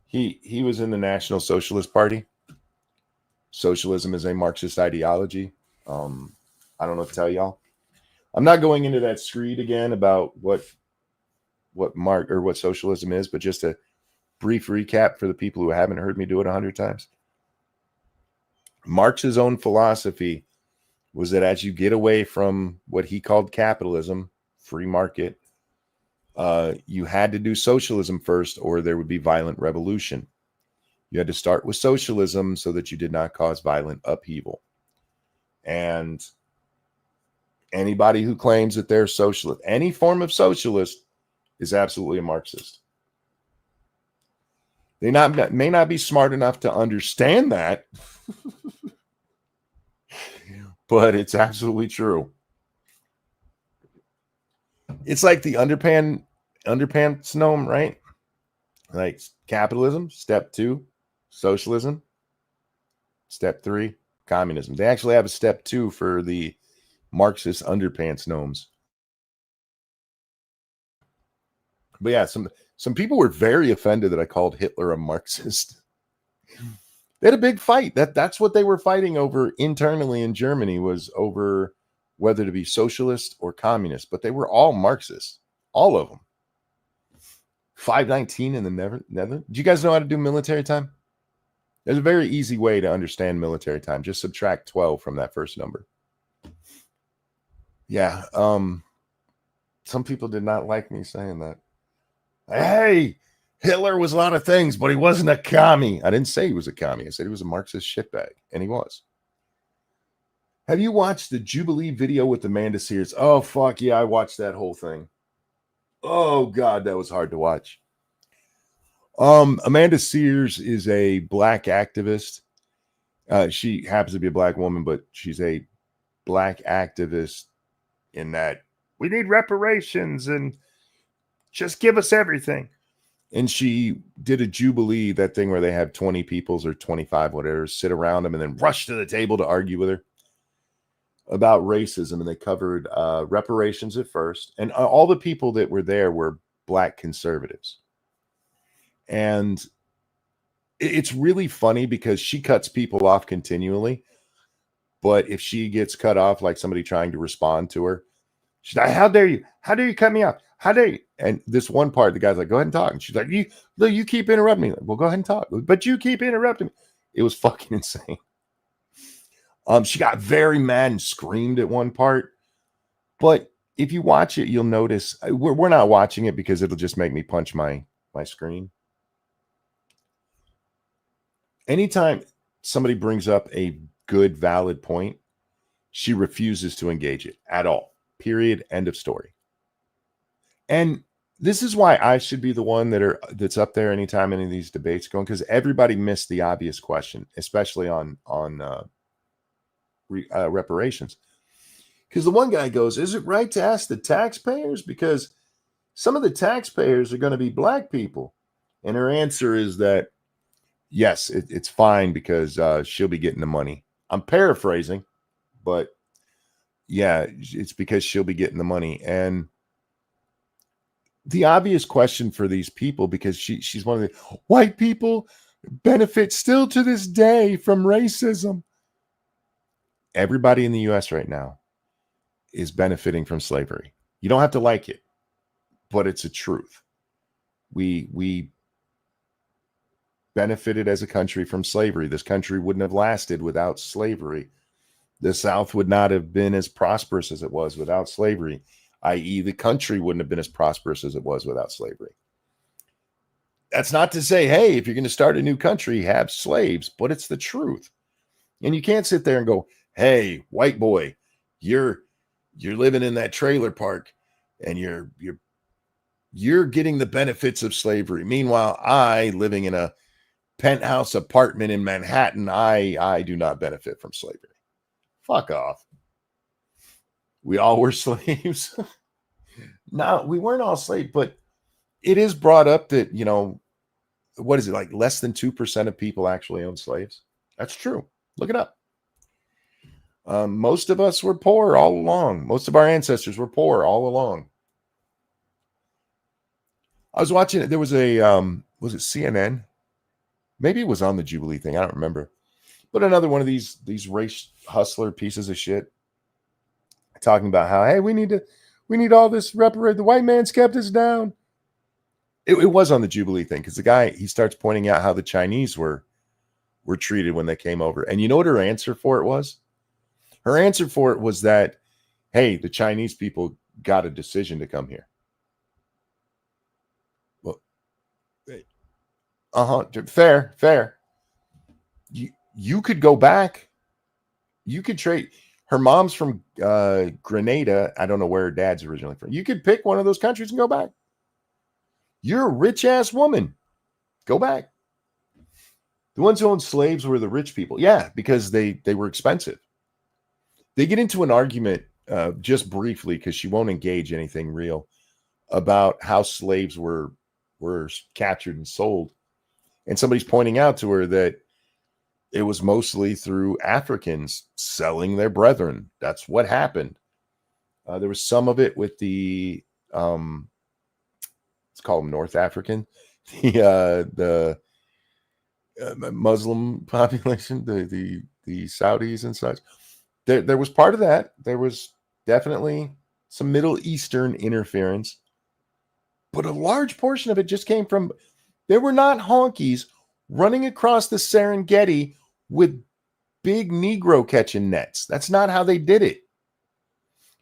He was in the National Socialist Party. Socialism is a Marxist ideology. I don't know what to tell y'all. I'm not going into that screed again about what socialism is, but just a brief recap for the people who haven't heard me do it 100 times. Marx's own philosophy was that as you get away from what he called capitalism, free market, you had to do socialism first, or there would be violent revolution. You had to start with socialism so that you did not cause violent upheaval. And anybody who claims that they're socialist, any form of socialist, is absolutely a Marxist. They may not be smart enough to understand that, but it's absolutely true. It's like the underpants gnome, right? Like capitalism, step 2, socialism, step 3, communism. They actually have a step 2 for the Marxist underpants gnomes. But yeah, some people were very offended that I called Hitler a Marxist. They had a big fight. That's what they were fighting over internally in Germany, was over whether to be socialist or communist. But they were all Marxists, all of them. 519 in the Netherlands. Do you guys know how to do military time? There's a very easy way to understand military time. Just subtract 12 from that first number. Yeah. Some people did not like me saying that. Hey, Hitler was a lot of things, but he wasn't a commie. I didn't say he was a commie. I said he was a Marxist shitbag, and he was. Have you watched the Jubilee video with Amanda Sears? Oh, fuck yeah, I watched that whole thing. Oh, God, that was hard to watch. Amanda Sears is a black activist. She happens to be a black woman, but she's a black activist in that we need reparations and just give us everything. And she did a Jubilee, that thing where they have 20 peoples or 25, whatever, sit around them and then rush to the table to argue with her about racism. And they covered reparations at first. And all the people that were there were black conservatives. And it's really funny because she cuts people off continually. But if she gets cut off, like somebody trying to respond to her, she's like, how dare you? How dare you cut me off? How dare you? And this one part, the guy's like, go ahead and talk. And she's like, you keep interrupting me. Like, well, go ahead and talk. But you keep interrupting me. It was fucking insane. She got very mad and screamed at one part. But if you watch it, you'll notice we're not watching it because it'll just make me punch my screen. Anytime somebody brings up a good, valid point, she refuses to engage it at all. Period. End of story. And this is why I should be the one that's up there anytime any of these debates going, because everybody missed the obvious question, especially on reparations. Because the one guy goes, is it right to ask the taxpayers? Because some of the taxpayers are going to be black people. And her answer is that, yes, it's fine because she'll be getting the money. I'm paraphrasing, but yeah, it's because she'll be getting the money. And the obvious question for these people, because she's one of the white people benefit still to this day from racism. Everybody in the U.S. right now is benefiting from slavery. You don't have to like it, but it's a truth. We benefited as a country from slavery. This country wouldn't have lasted without slavery. The South would not have been as prosperous as it was without slavery, i.e., the country wouldn't have been as prosperous as it was without slavery. That's not to say, hey, if you're going to start a new country, have slaves, but it's the truth. And you can't sit there and go, hey, white boy, you're living in that trailer park and you're getting the benefits of slavery. Meanwhile, I, living in a penthouse apartment in Manhattan, I do not benefit from slavery. Fuck off. We all were slaves. No, we weren't all slaves, but it is brought up that, what is it, like less than 2% of people actually own slaves? That's true. Look it up. Most of us were poor all along. Most of our ancestors were poor all along. I was watching it. There was was it CNN? Maybe it was on the Jubilee thing. I don't remember. But another one of these race hustler pieces of shit talking about how, hey, we need all this reparate. The white man's kept us down. It was on the Jubilee thing because the guy, he starts pointing out how the Chinese were treated when they came over. And you know what her answer for it was? Her answer for it was that, hey, the Chinese people got a decision to come here. Well, fair. You could go back. You could trade. Her mom's from Grenada. I don't know where her dad's originally from. You could pick one of those countries and go back. You're a rich ass woman. Go back. The ones who owned slaves were the rich people. Yeah, because they were expensive. They get into an argument just briefly because she won't engage anything real about how slaves were captured and sold. And somebody's pointing out to her that it was mostly through Africans selling their brethren. That's what happened. There was some of it with the, let's call them North African, the Muslim population, the Saudis and such. There was part of that. There was definitely some Middle Eastern interference, but a large portion of it just came from, there were not honkies running across the Serengeti with big Negro catching nets. That's not how they did it.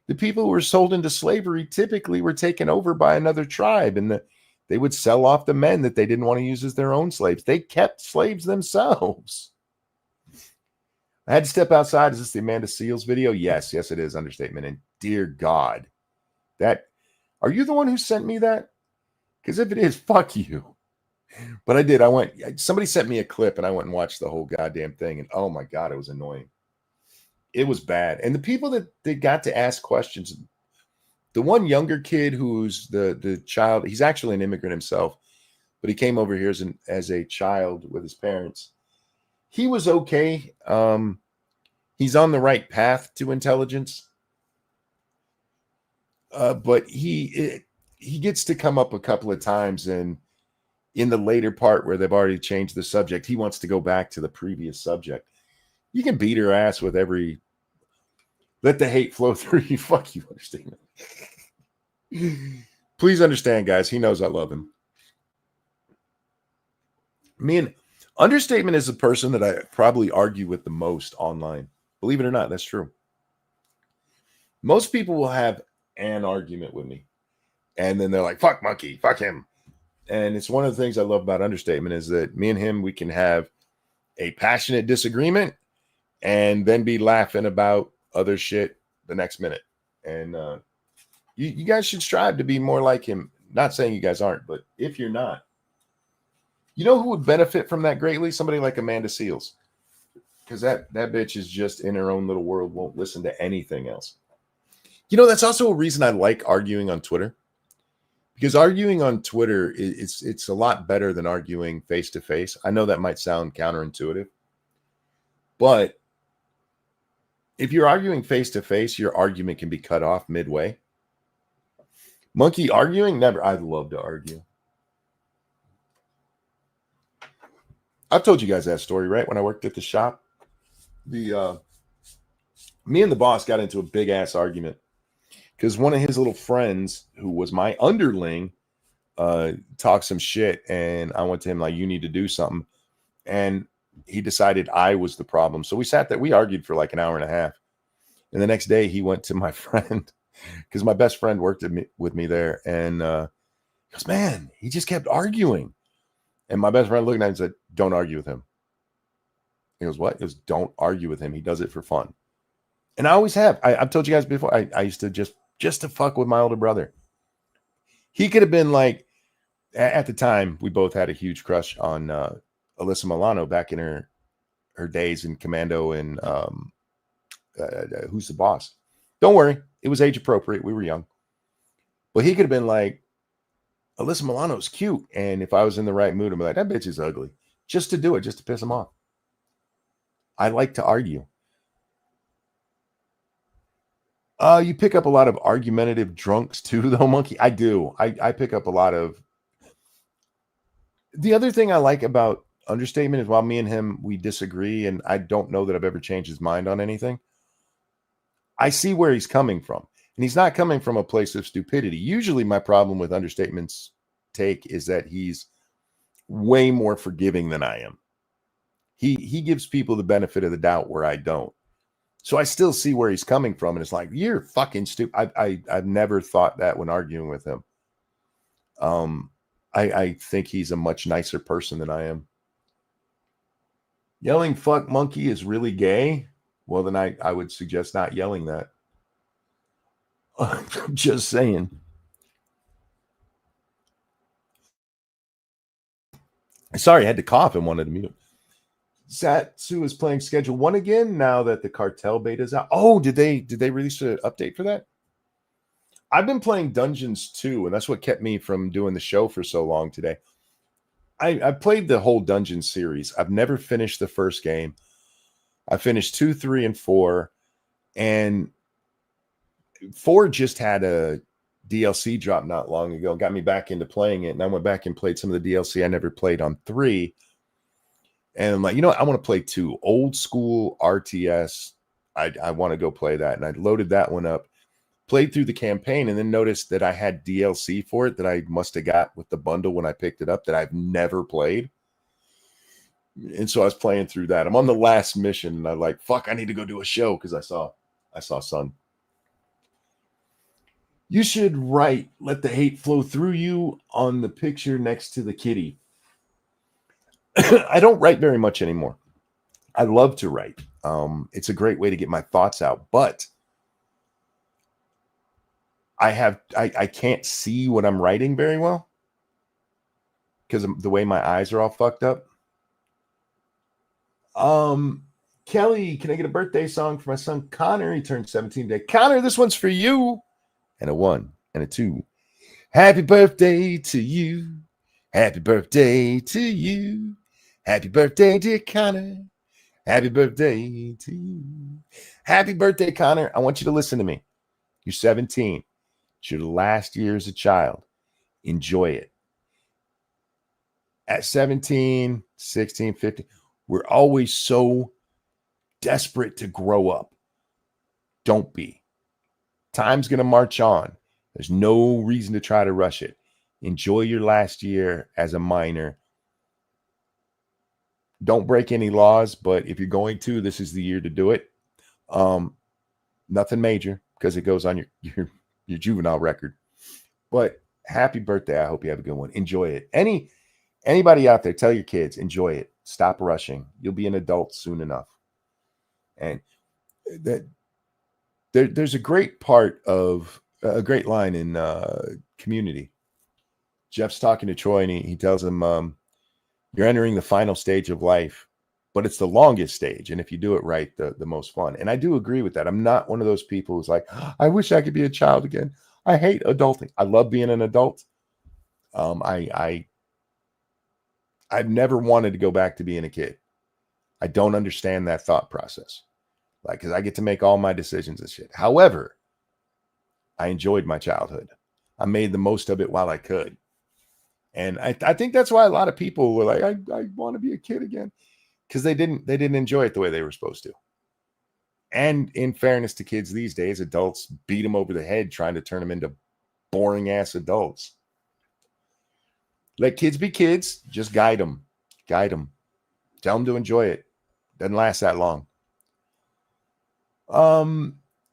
The people who were sold into slavery typically were taken over by another tribe, and they would sell off the men that they didn't want to use as their own slaves. They kept slaves themselves. I had to step outside. Is this the Amanda Seales video? Yes, it is. Understatement. And dear God, are you the one who sent me that? Because if it is, fuck you. But I did. Somebody sent me a clip and I went and watched the whole goddamn thing. And oh my God, it was annoying. It was bad. And the people that got to ask questions, the one younger kid who's the child, he's actually an immigrant himself, but he came over here as a child with his parents. He was okay. He's on the right path to intelligence. But he gets to come up a couple of times, and in the later part where they've already changed the subject, he wants to go back to the previous subject. You can beat her ass with let the hate flow through you. Fuck you, understand. Please understand, guys. He knows I love him. Understatement is the person that I probably argue with the most online. Believe it or not, that's true. Most people will have an argument with me, and then they're like, fuck Monkey, fuck him. And it's one of the things I love about Understatement is that me and him, we can have a passionate disagreement and then be laughing about other shit the next minute. And you guys should strive to be more like him. Not saying you guys aren't, but if you're not, you know who would benefit from that greatly? Somebody like Amanda Seales. Because that bitch is just in her own little world, won't listen to anything else. That's also a reason I like arguing on Twitter. Because arguing on Twitter, it's a lot better than arguing face-to-face. I know that might sound counterintuitive. But if you're arguing face-to-face, your argument can be cut off midway. Monkey arguing? Never. I'd love to argue. I've told you guys that story, right? When I worked at the shop, me and the boss got into a big-ass argument. Because one of his little friends, who was my underling, talked some shit, and I went to him like, you need to do something. And he decided I was the problem. So we sat there, we argued for like an hour and a half. And the next day he went to my friend, because my best friend worked with me there. And he goes, man, he just kept arguing. And my best friend looked at him and said, don't argue with him. He goes, what? He goes, don't argue with him. He does it for fun. And I always have. I've told you guys before, I used to just to fuck with my older brother. He could have been like, at the time, we both had a huge crush on Alyssa Milano back in her days in Commando and Who's the Boss? Don't worry. It was age appropriate. We were young. But he could have been like, Alyssa Milano's cute. And if I was in the right mood, I'm like, that bitch is ugly. Just to do it, just to piss him off. I like to argue. You pick up a lot of argumentative drunks too, though, Monkey. I do. I pick up a lot of. The other thing I like about Understatement is while me and him, we disagree, and I don't know that I've ever changed his mind on anything. I see where he's coming from. And he's not coming from a place of stupidity. Usually my problem with Understatement's take is that he's way more forgiving than I am. He gives people the benefit of the doubt where I don't. So I still see where he's coming from. And it's like, you're fucking stupid. I've never thought that when arguing with him. I think he's a much nicer person than I am. Yelling fuck monkey is really gay. Well, then I would suggest not yelling that. I'm just saying. Sorry, I had to cough and wanted to mute. Satsu is playing Schedule 1 again now that the Cartel beta's out. Oh, did they release an update for that? I've been playing Dungeons 2, and that's what kept me from doing the show for so long today. I played the whole Dungeon series. I've never finished the first game. I finished 2, 3, and 4, and 4 just had a DLC drop not long ago. Got me back into playing it, and I went back and played some of the DLC I never played on 3. And I'm like, you know what? I want to play 2. Old school RTS. I want to go play that. And I loaded that one up, played through the campaign, and then noticed that I had DLC for it that I must have got with the bundle when I picked it up that I've never played. And so I was playing through that. I'm on the last mission, and I'm like, fuck, I need to go do a show because I saw Sun. You should write, let the hate flow through you on the picture next to the kitty. I don't write very much anymore. I love to write. It's a great way to get my thoughts out, but I can't see what I'm writing very well because of the way my eyes are all fucked up. Kelly, can I get a birthday song for my son Connor? He turned 17 today. Connor, this one's for you. And a 1 and a 2. Happy birthday to you. Happy birthday to you. Happy birthday, dear Connor. Happy birthday to you. Happy birthday, Connor. I want you to listen to me. You're 17. It's your last year as a child. Enjoy it. At 17, 16, 15, we're always so desperate to grow up. Don't be. Time's going to march on. There's no reason to try to rush it. Enjoy your last year as a minor. Don't break any laws, but if you're going to, this is the year to do it. Nothing major because it goes on your juvenile record. But happy birthday. I hope you have a good one. Enjoy it. Anybody out there, tell your kids, enjoy it. Stop rushing. You'll be an adult soon enough. And that there's a great part of a great line in Community. Jeff's talking to Troy and he tells him, you're entering the final stage of life, but it's the longest stage. And if you do it right, the most fun. And I do agree with that. I'm not one of those people who's like, I wish I could be a child again. I hate adulting. I love being an adult. I've never wanted to go back to being a kid. I don't understand that thought process. Like, because I get to make all my decisions and shit. However, I enjoyed my childhood. I made the most of it while I could. And I think that's why a lot of people were like, I want to be a kid again. Because they didn't enjoy it the way they were supposed to. And in fairness to kids these days, adults beat them over the head trying to turn them into boring ass adults. Let kids be kids. Just guide them. Guide them. Tell them to enjoy it. Doesn't last that long.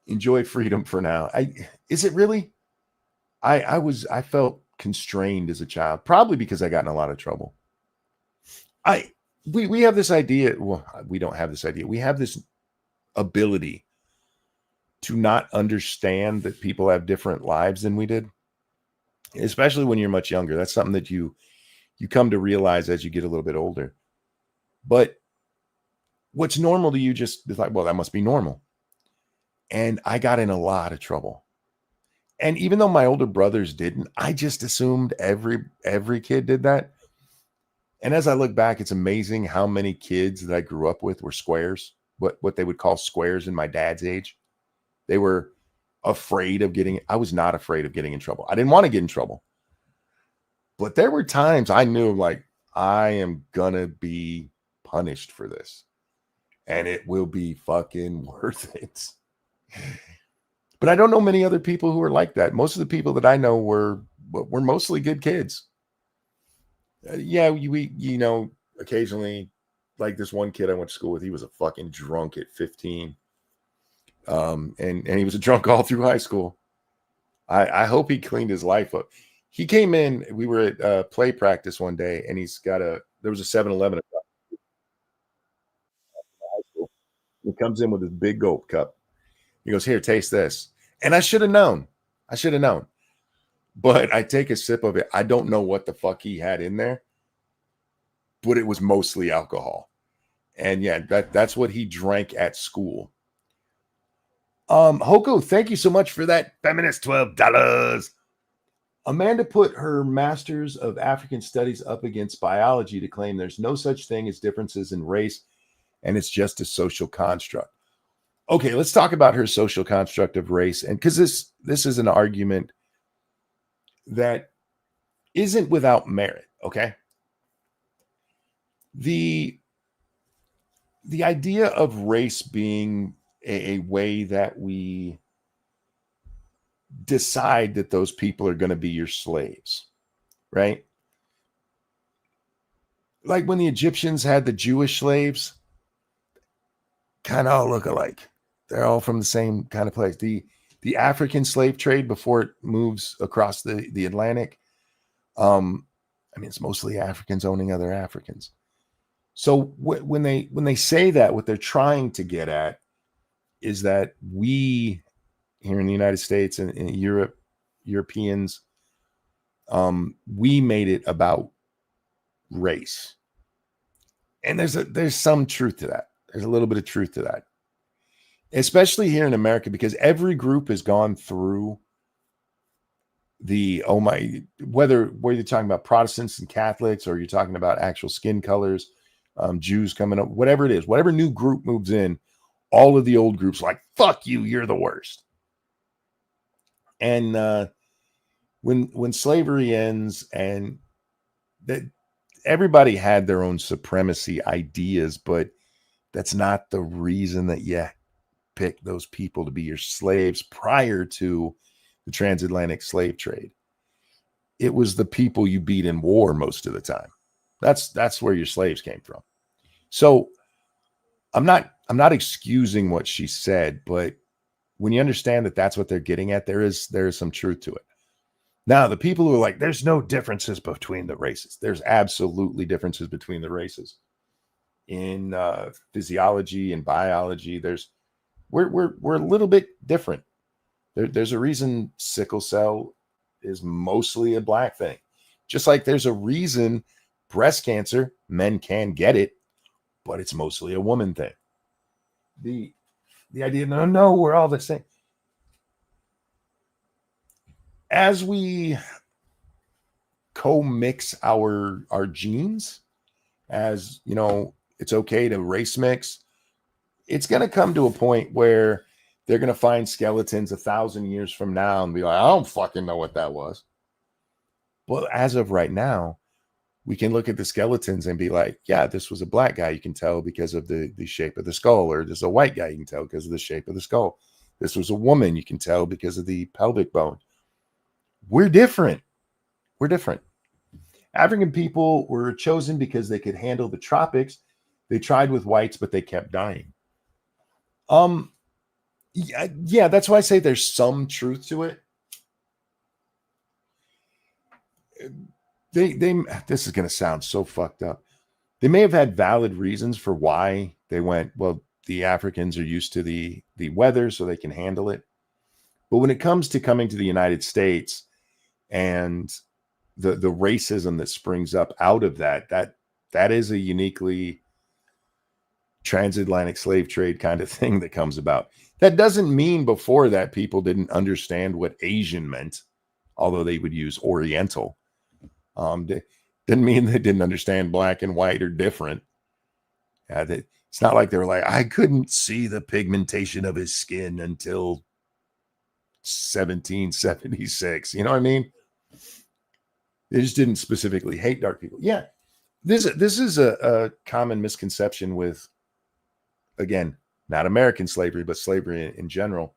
Enjoy freedom for now. Is it really? I felt constrained as a child, probably because I got in a lot of trouble. We have this idea. Well, we don't have this idea. We have this ability to not understand that people have different lives than we did, especially when you're much younger. That's something that you come to realize as you get a little bit older. But what's normal to you just is like, well, that must be normal. And I got in a lot of trouble. And even though my older brothers didn't, I just assumed every kid did that. And as I look back, it's amazing how many kids that I grew up with were squares, what they would call squares in my dad's age. They were afraid of I was not afraid of getting in trouble. I didn't want to get in trouble. But there were times I knew, like, I am gonna be punished for this. And it will be fucking worth it. But I don't know many other people who are like that. Most of the people that I know were mostly good kids. Yeah, you know, occasionally, like this one kid I went to school with, he was a fucking drunk at 15. And he was a drunk all through high school. I hope he cleaned his life up. He came in, we were at play practice one day, and there was a 7-Eleven across high school. He comes in with his big gulp cup. He goes, here, taste this. And I should have known. But I take a sip of it. I don't know what the fuck he had in there, but it was mostly alcohol. And yeah, that's what he drank at school. Hoko, thank you so much for that feminist $12. Amanda put her Masters of African Studies up against biology to claim there's no such thing as differences in race, and it's just a social construct. Okay, let's talk about her social construct of race, and because this is an argument that isn't without merit. Okay, the idea of race being a way that we decide that those people are going to be your slaves, right? Like when the Egyptians had the Jewish slaves, kind of all look alike. They're all from the same kind of place. The African slave trade before it moves across the Atlantic, I mean, it's mostly Africans owning other Africans. So when they say that, what they're trying to get at is that we here in the United States and in Europeans, we made it about race. And there's some truth to that. There's a little bit of truth to that, especially here in America, because every group has gone through whether you're talking about Protestants and Catholics, or you're talking about actual skin colors, Jews coming up, whatever it is, whatever new group moves in, all of the old groups are like, fuck you, you're the worst. And when slavery ends, and that everybody had their own supremacy ideas, but that's not the reason that you pick those people to be your slaves prior to the transatlantic slave trade. It was the people you beat in war most of the time. That's where your slaves came from. So I'm not excusing what she said, but when you understand that that's what they're getting at, there is some truth to it. Now, the people who are like, there's no differences between the races. There's absolutely differences between the races in physiology and biology. We're a little bit different. There's a reason sickle cell is mostly a black thing. Just like there's a reason breast cancer, men can get it, but it's mostly a woman thing. The idea, no, we're all the same. As we co-mix our genes, as you know, it's okay to race mix. It's going to come to a point where they're going to find skeletons 1,000 years from now and be like, I don't fucking know what that was. Well, as of right now, we can look at the skeletons and be like, yeah, this was a black guy. You can tell because of the shape of the skull, or this is a white guy. You can tell because of the shape of the skull. This was a woman. You can tell because of the pelvic bone. We're different. African people were chosen because they could handle the tropics, They tried with whites, but they kept dying. Yeah, that's why I say there's some truth to it. They this is going to sound so fucked up. They may have had valid reasons for why they went, well, the Africans are used to the weather, so they can handle it. But when it comes to coming to the United States and the racism that springs up out of that is a uniquely transatlantic slave trade kind of thing that comes about. That doesn't mean before that people didn't understand what Asian meant, although they would use Oriental. Didn't mean they didn't understand black and white are different. It's not like they were like, I couldn't see the pigmentation of his skin until 1776. You know what I mean? They just didn't specifically hate dark people. Yeah, this is a common misconception with, again, not American slavery, but slavery in general,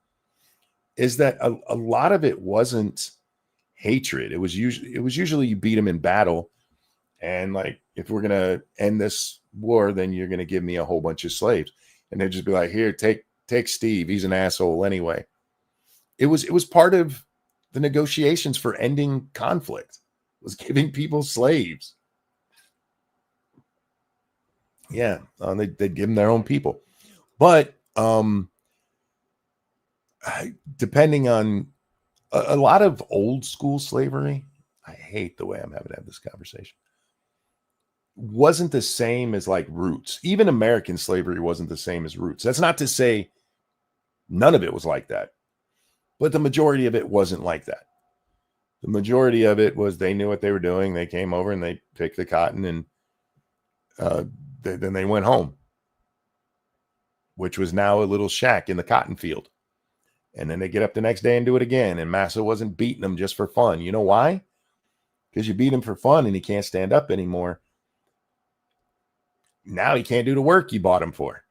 is that a lot of it wasn't hatred. It was usually you beat them in battle, and like, if we're gonna end this war, then you're gonna give me a whole bunch of slaves, and they'd just be like, here, take Steve. He's an asshole anyway. It was part of the negotiations for ending conflict, was giving people slaves. Yeah, they'd give them their own people. But depending on a lot of old school slavery, I hate the way I'm having to have this conversation, wasn't the same as like roots. Even American slavery wasn't the same as roots. That's not to say none of it was like that, but the majority of it wasn't like that. The majority of it was they knew what they were doing. They came over and they picked the cotton, and then they went home, which was now a little shack in the cotton field. And then they get up the next day and do it again. And Massa wasn't beating them just for fun. You know why? Because you beat him for fun and he can't stand up anymore. Now he can't do the work you bought him for.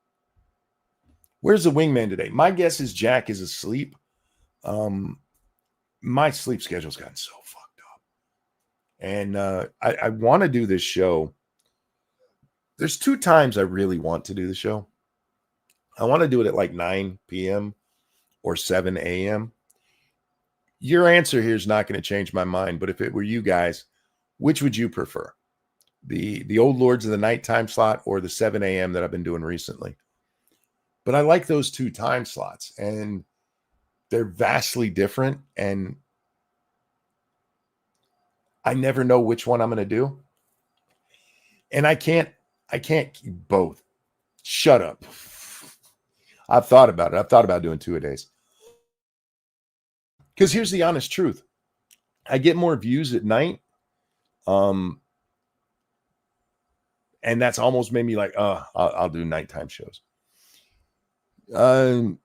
Where's the wingman today? My guess is Jack is asleep. My sleep schedule's gotten so fucked up. And I want to do this show. There's 2 times I really want to do the show. I want to do it at like 9 p.m. or 7 a.m. Your answer here is not going to change my mind, but if it were you guys, which would you prefer? The old lords of the nighttime slot or the 7 a.m. that I've been doing recently? But I like those 2 time slots, and they're vastly different, and I never know which one I'm going to do. And I can't keep both. Shut up. I've thought about it. I've thought about doing 2 a days. Because here's the honest truth. I get more views at night. And that's almost made me like, I'll do nighttime shows. Kind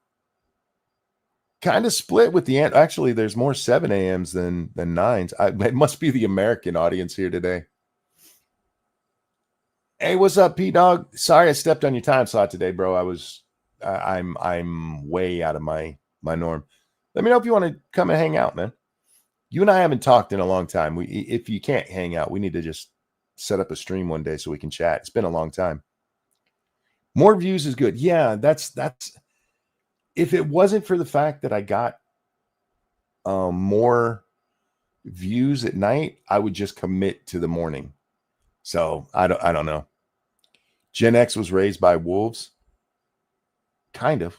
of split with the ant. Actually, there's more 7 a.m.s than 9s. It must be the American audience here today. Hey, what's up, P-Dog? Sorry I stepped on your time slot today, bro. I'm way out of my norm. Let me know if you want to come and hang out, man. You and I haven't talked in a long time. If you can't hang out, we need to just set up a stream one day so we can chat. It's been a long time. More views is good. Yeah, that's if it wasn't for the fact that I got more views at night, I would just commit to the morning. So I don't know. Gen X was raised by wolves. Kind of.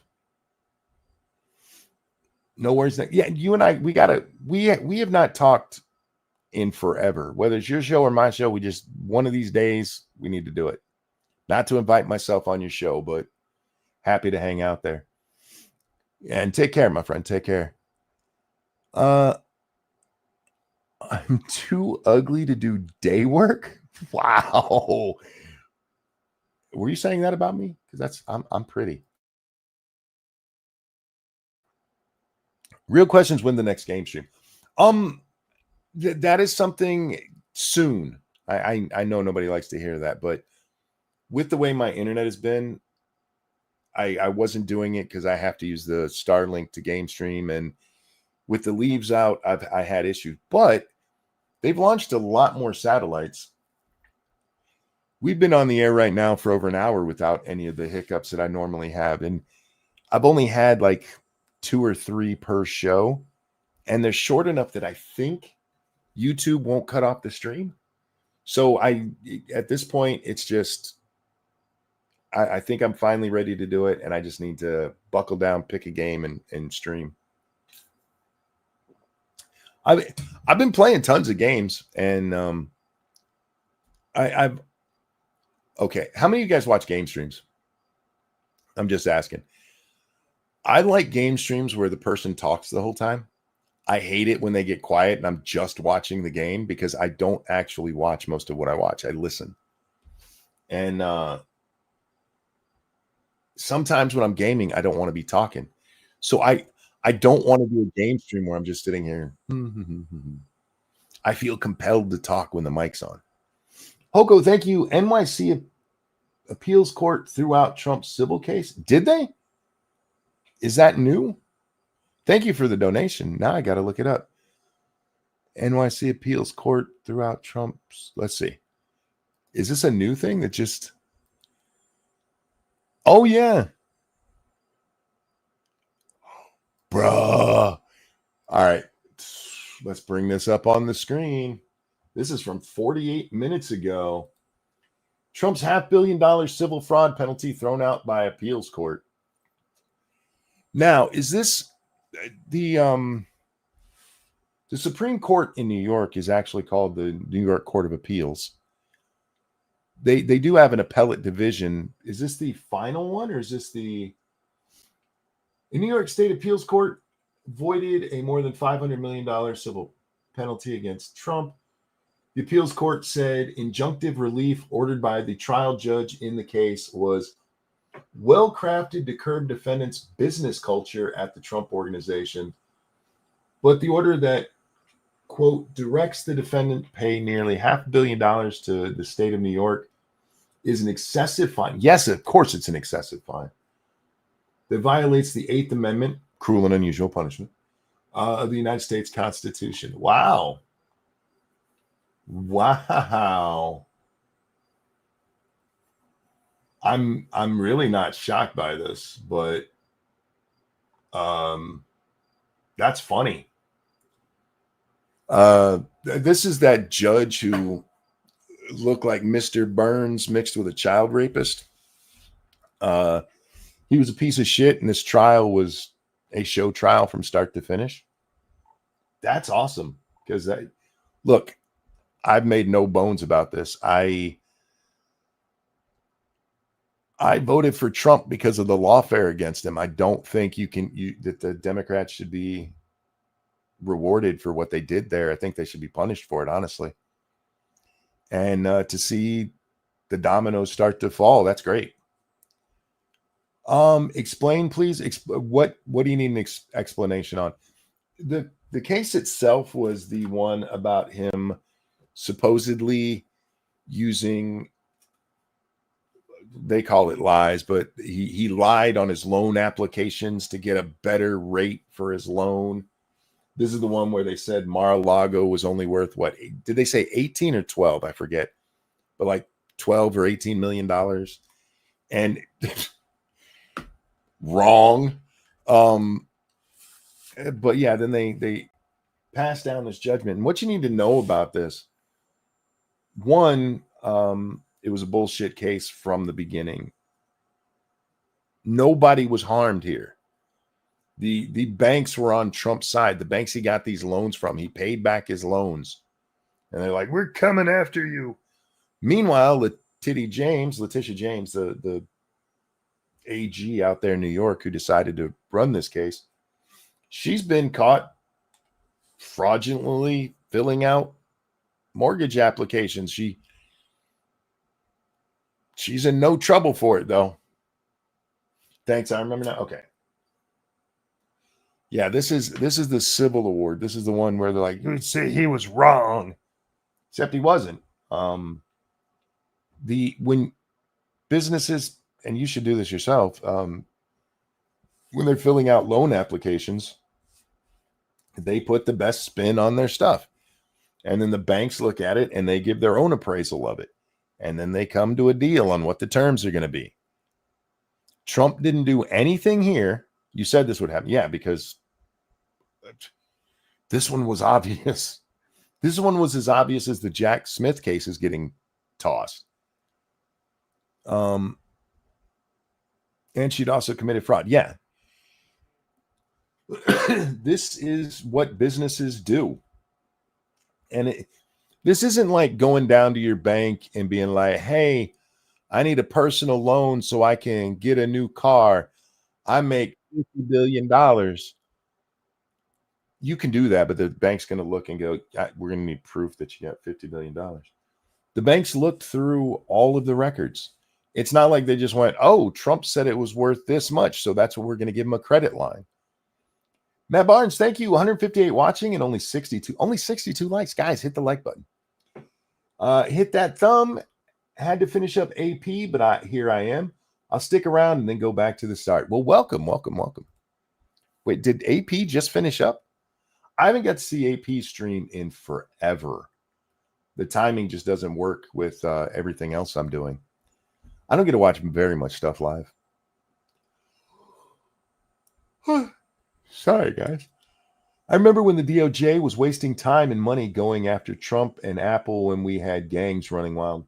No worries. Yeah, you and I, we have not talked in forever. Whether it's your show or my show, one of these days we need to do it. Not to invite myself on your show, but happy to hang out there. And take care, my friend. Take care. I'm too ugly to do day work. Wow. Were you saying that about me? Because I'm pretty. Real questions. When the next game stream? That is something soon. I know nobody likes to hear that, but with the way my internet has been, I wasn't doing it because I have to use the Starlink to game stream, and with the leaves out, I had issues. But they've launched a lot more satellites. We've been on the air right now for over an hour without any of the hiccups that I normally have. And I've only had like 2 or 3 per show. And they're short enough that I think YouTube won't cut off the stream. So at this point, it's just, I think I'm finally ready to do it. And I just need to buckle down, pick a game and stream. I've been playing tons of games, and I've okay. How many of you guys watch game streams? I'm just asking. I like game streams where the person talks the whole time. I hate it when they get quiet and I'm just watching the game, because I don't actually watch most of what I watch. I listen. And sometimes when I'm gaming, I don't want to be talking. So I don't want to do a game stream where I'm just sitting here. I feel compelled to talk when the mic's on. Hoko, thank you. NYC appeals court threw out Trump's civil case. Did they? Is that new? Thank you for the donation. Now I got to look it up. NYC appeals court threw out Trump's. Let's see. Is this a new thing that just... Oh, yeah. Bruh. All right. Let's bring this up on the screen. This is from 48 minutes ago. Trump's $500 million civil fraud penalty thrown out by appeals court. Now, is this the Supreme Court in New York is actually called the New York Court of Appeals. They do have an appellate division. Is this the final one, or is this the New York State Appeals Court voided a more than $500 million civil penalty against Trump? The appeals court said injunctive relief ordered by the trial judge in the case was well crafted to curb defendants' business culture at the Trump organization, but the order that, quote, directs the defendant pay nearly $500 million to the state of New York is an excessive fine. Yes, of course it's an excessive fine that violates the 8th Amendment, cruel and unusual punishment, of the United States Constitution. Wow. I'm really not shocked by this, but that's funny. This is that judge who looked like Mr. Burns mixed with a child rapist. He was a piece of shit, and this trial was a show trial from start to finish. That's awesome, because look, I've made no bones about this. I voted for Trump because of the lawfare against him. I don't think that the Democrats should be rewarded for what they did there. I think they should be punished for it, honestly. And to see the dominoes start to fall, that's great. Explain, please. What do you need an explanation on? The case itself was the one about him supposedly using, they call it lies, but he lied on his loan applications to get a better rate for his loan. This is the one where they said Mar-a-Lago was only worth, what did they say, 18 or 12? I forget, but like 12 or 18 million dollars. And wrong. But yeah, then they passed down this judgment. And what you need to know about this, one, it was a bullshit case from the beginning. Nobody was harmed here. The banks were on Trump's side. The banks he got these loans from, he paid back his loans. And they're like, we're coming after you. Meanwhile, Letitia James, the AG out there in New York who decided to run this case, she's been caught fraudulently filling out mortgage applications. She's in no trouble for it, though. Thanks, I remember now. Okay. Yeah, this is the civil award. This is the one where they're like, you say he was wrong, except he wasn't. When businesses, and you should do this yourself, when they're filling out loan applications, they put the best spin on their stuff, and then the banks look at it and they give their own appraisal of it. And then they come to a deal on what the terms are going to be. Trump didn't do anything here. You said this would happen. Yeah, because this one was obvious. This one was as obvious as the Jack Smith case is getting tossed. And she'd also committed fraud. Yeah. This is what businesses do. And this isn't like going down to your bank and being like, hey, I need a personal loan so I can get a new car. I make $50 billion. You can do that, but the bank's going to look and go, we're going to need proof that you got $50 billion. The banks looked through all of the records. It's not like they just went, oh, Trump said it was worth this much, so that's what we're going to give him a credit line. Matt Barnes, thank you. 158 watching and only 62 likes. Guys, hit the like button. Hit that thumb. Had to finish up AP, but here I am. I'll stick around and then go back to the start. Well, welcome. Wait, did AP just finish up? I haven't got to see AP stream in forever. The timing just doesn't work with everything else I'm doing. I don't get to watch very much stuff live. Sorry, guys. I remember when the DOJ was wasting time and money going after Trump and Apple when we had gangs running wild.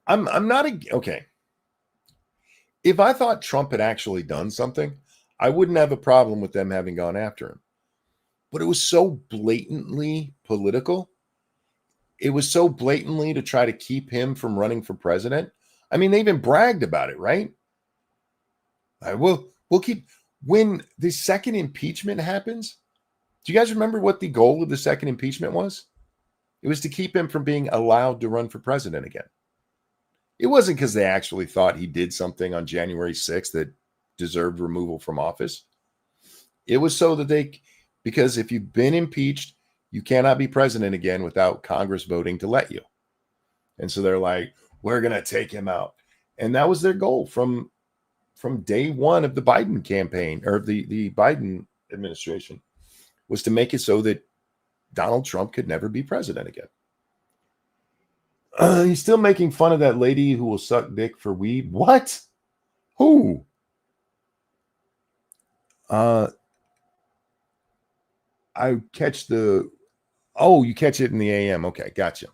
I'm not okay. If I thought Trump had actually done something, I wouldn't have a problem with them having gone after him. But it was so blatantly political. It was so blatantly to try to keep him from running for president. I mean, they even bragged about it, right? We'll keep. When the second impeachment happens, do you guys remember what the goal of the second impeachment was? It was to keep him from being allowed to run for president again. It wasn't because they actually thought he did something on January 6th that deserved removal from office. It was so that because if you've been impeached, you cannot be president again without Congress voting to let you. And so they're like, we're going to take him out. And that was their goal from day one of the Biden campaign, or the Biden administration, was to make it so that Donald Trump could never be president again. He's still making fun of that lady who will suck dick for weed. What? Who? I catch you catch it in the AM. Okay, gotcha.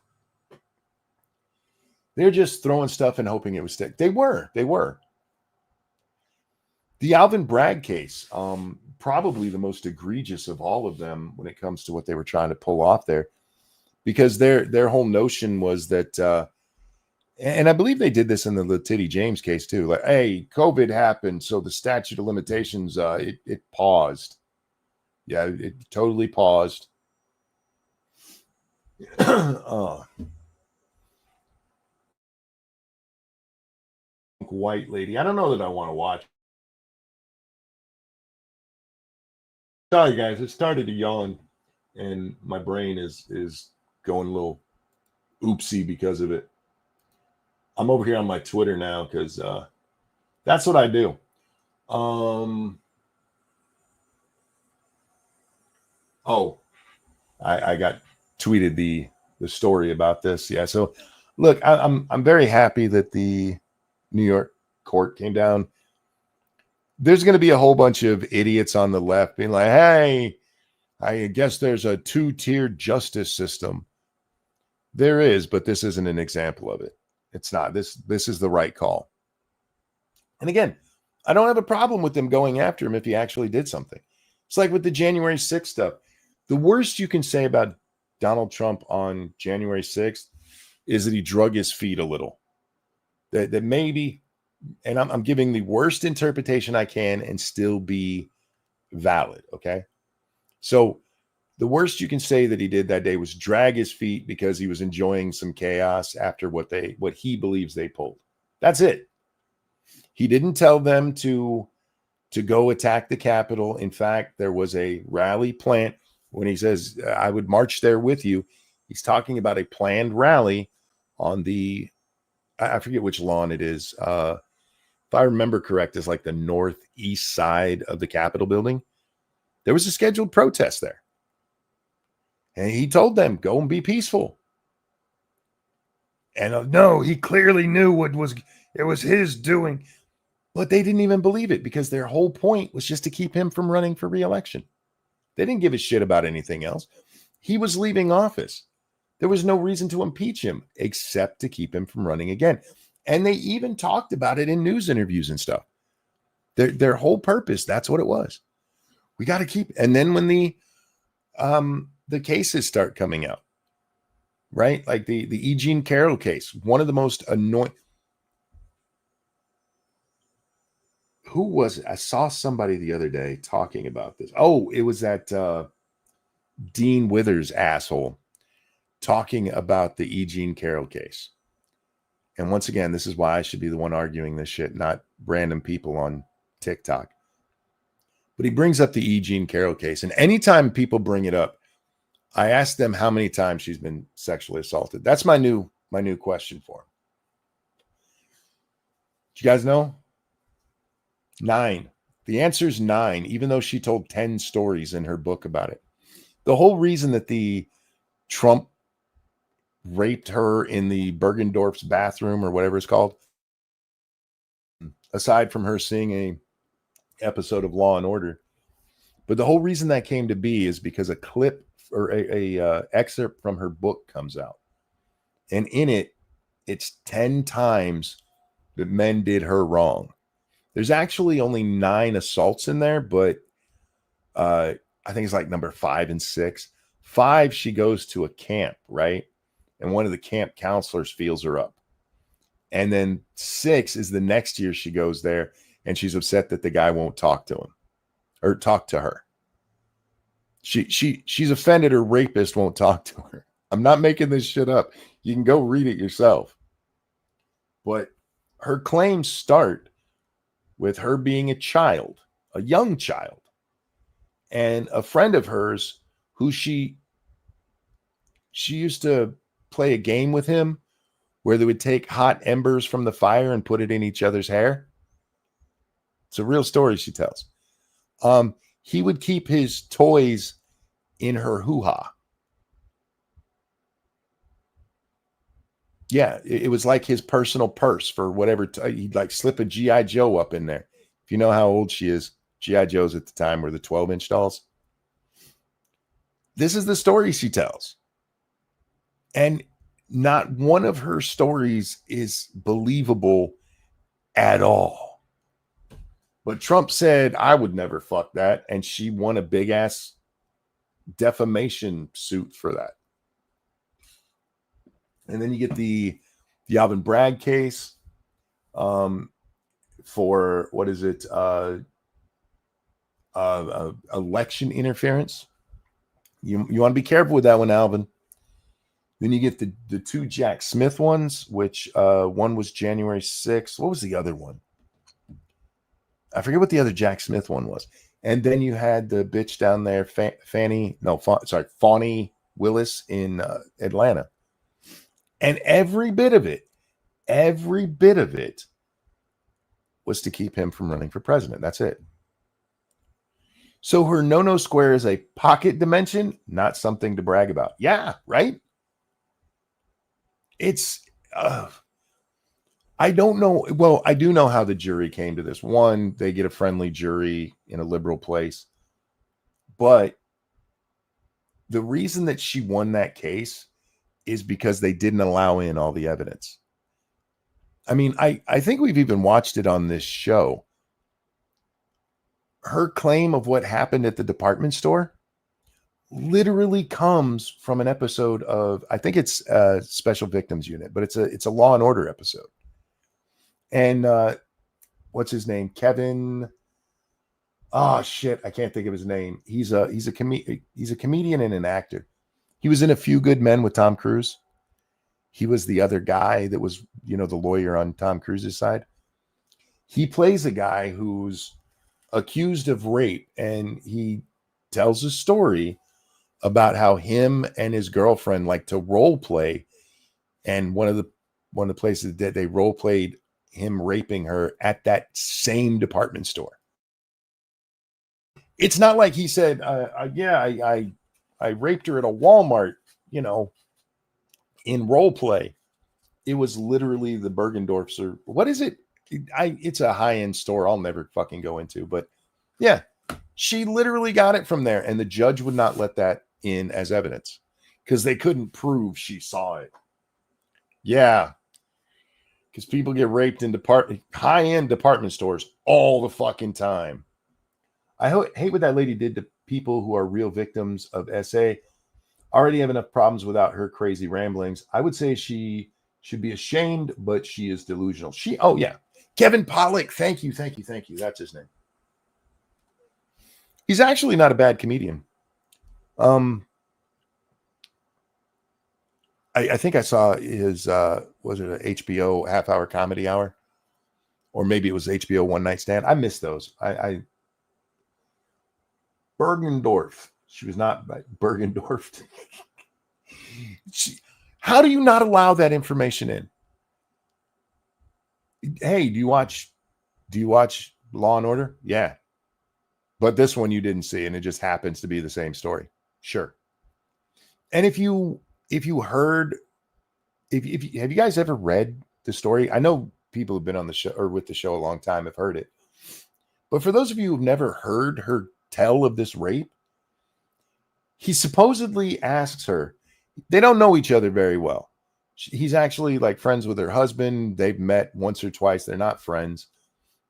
They're just throwing stuff and hoping it would stick. They were. The Alvin Bragg case, probably the most egregious of all of them when it comes to what they were trying to pull off there, because their whole notion was that, and I believe they did this in the Letiti James case too. Like, hey, COVID happened, so the statute of limitations it paused. Yeah, it totally paused. White lady. I don't know that I want to watch. Sorry, guys. It started to yawn, and my brain is going a little oopsie because of it. I'm over here on my Twitter now because that's what I do. I got tweeted the story about this. Yeah. So look, I'm very happy that the New York court came down. There's going to be a whole bunch of idiots on the left being like, hey, I guess there's a two-tiered justice system. There is, but this isn't an example of it. It's not. This is the right call. And again, I don't have a problem with them going after him if he actually did something. It's like with the January 6th stuff. The worst you can say about Donald Trump on January 6th is that he drug his feet a little. That maybe, and I'm giving the worst interpretation I can and still be valid, okay? So the worst you can say that he did that day was drag his feet because he was enjoying some chaos after what he believes they pulled. That's it. He didn't tell them to go attack the Capitol. In fact, there was a rally planned. When he says, I would march there with you, he's talking about a planned rally on I forget which lawn it is. If I remember correct, it's like the northeast side of the Capitol building. There was a scheduled protest there. And he told them, go and be peaceful. And no, he clearly knew it was his doing. But they didn't even believe it because their whole point was just to keep him from running for re-election. They didn't give a shit about anything else. He was leaving office. There was no reason to impeach him except to keep him from running again. And they even talked about it in news interviews and stuff. Their whole purpose, that's what it was. We got to keep. And then when the cases start coming out, right? Like the E. Jean Carroll case, one of the most annoying. Who was it? I saw somebody the other day talking about this. Oh, it was that Dean Withers asshole talking about the E. Jean Carroll case. And once again, this is why I should be the one arguing this shit, not random people on TikTok. But he brings up the E. Jean Carroll case. And anytime people bring it up, I ask them how many times she's been sexually assaulted. That's my new question for him. Do you guys know? 9. The answer is 9, even though she told 10 stories in her book about it. The whole reason that the Trump raped her in the Bergendorf's bathroom or whatever it's called, aside from her seeing a episode of Law and Order, but the whole reason that came to be is because a clip or a excerpt from her book comes out, and in it, it's 10 times that men did her wrong. There's actually only 9 assaults in there, but I think it's like number 5 and 6. 5, she goes to a camp, right? And one of the camp counselors feels her up. And then 6 is the next year she goes there and she's upset that the guy won't talk to him or talk to her. She's offended her rapist won't talk to her. I'm not making this shit up. You can go read it yourself. But her claims start with her being a child, a young child, and a friend of hers who she used to play a game with him where they would take hot embers from the fire and put it in each other's hair. It's a real story she tells. He would keep his toys in her hoo-ha. Yeah, it was like his personal purse for whatever. He'd like slip a G.I. Joe up in there. If you know how old she is, G.I. Joes at the time were the 12-inch dolls. This is the story she tells. And not one of her stories is believable at all. But Trump said, I would never fuck that. And she won a big ass defamation suit for that. And then you get the Alvin Bragg case for, what is it? Election interference. You want to be careful with that one, Alvin. Then you get the 2 Jack Smith ones, which one was January 6th. What was the other one? I forget what the other Jack Smith one was. And then you had the bitch down there, Fani Willis in Atlanta. And every bit of it was to keep him from running for president. That's it. So her no-no square is a pocket dimension, not something to brag about. Yeah, right? It's, I don't know. Well, I do know how the jury came to this. One, they get a friendly jury in a liberal place. But the reason that she won that case is because they didn't allow in all the evidence. I mean, I think we've even watched it on this show. Her claim of what happened at the department store literally comes from an episode of, I think it's a Special Victims Unit, but it's a Law and Order episode. And what's his name? Kevin. Oh shit, I can't think of his name. He's a comedian and an actor. He was in A Few Good Men with Tom Cruise. He was the other guy that was, the lawyer on Tom Cruise's side. He plays a guy who's accused of rape, and he tells a story about how him and his girlfriend like to role play, and one of the places that they role played him raping her at that same department store. It's not like he said, I raped her at a Walmart, in role play. It was literally the Bergendorfs, or what is it? It's a high-end store I'll never fucking go into, but yeah, she literally got it from there, and the judge would not let that in as evidence because they couldn't prove she saw it. Yeah, because people get raped in high-end department stores all the fucking time. I hate what that lady did to people who are real victims of SA. Already have enough problems without her crazy ramblings. I would say she should be ashamed, but she is delusional. Oh yeah, Kevin Pollak. Thank you. That's his name. He's actually not a bad comedian. I think I saw his, was it an HBO half-hour comedy hour? Or maybe it was HBO One Night Stand. I missed those. Bergendorf. She was not Bergendorf. How do you not allow that information in? Hey, do you watch Law and Order? Yeah. But this one you didn't see, and it just happens to be the same story. Sure. And have you guys ever read the story? I know people who've been on the show or with the show a long time have heard it. But for those of you who've never heard her tell of this rape, he supposedly asks her, they don't know each other very well. He's actually like friends with her husband. They've met once or twice. They're not friends,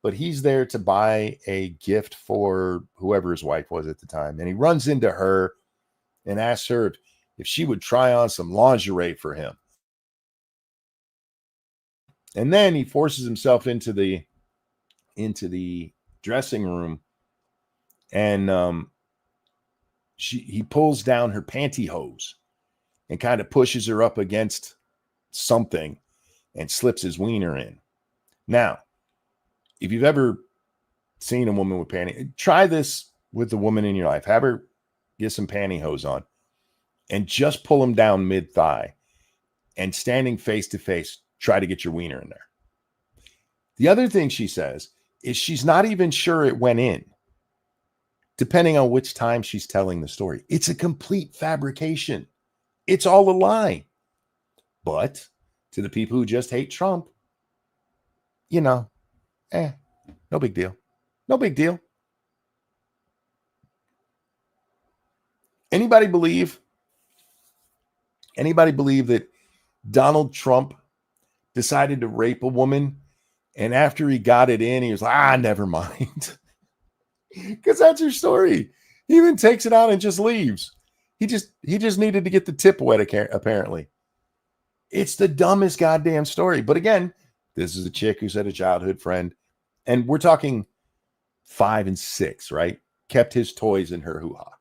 but he's there to buy a gift for whoever his wife was at the time. And he runs into her and asks her if she would try on some lingerie for him. And then he forces himself into the dressing room, and he pulls down her pantyhose and kind of pushes her up against something and slips his wiener in. Now, if you've ever seen a woman with panty, try this with the woman in your life. Have her get some pantyhose on and just pull them down mid-thigh, and standing face to face, try to get your wiener in there. The other thing she says is she's not even sure it went in, depending on which time she's telling the story. It's a complete fabrication. It's all a lie. But to the people who just hate Trump, no big deal. No big deal. Anybody believe that Donald Trump decided to rape a woman, and after he got it in, he was like, never mind? Because that's her story. He even takes it out and just leaves. He just needed to get the tip wet, apparently. It's the dumbest goddamn story. But again, this is a chick who's had a childhood friend, and we're talking 5 and 6, right? Kept his toys in her hoo-ha.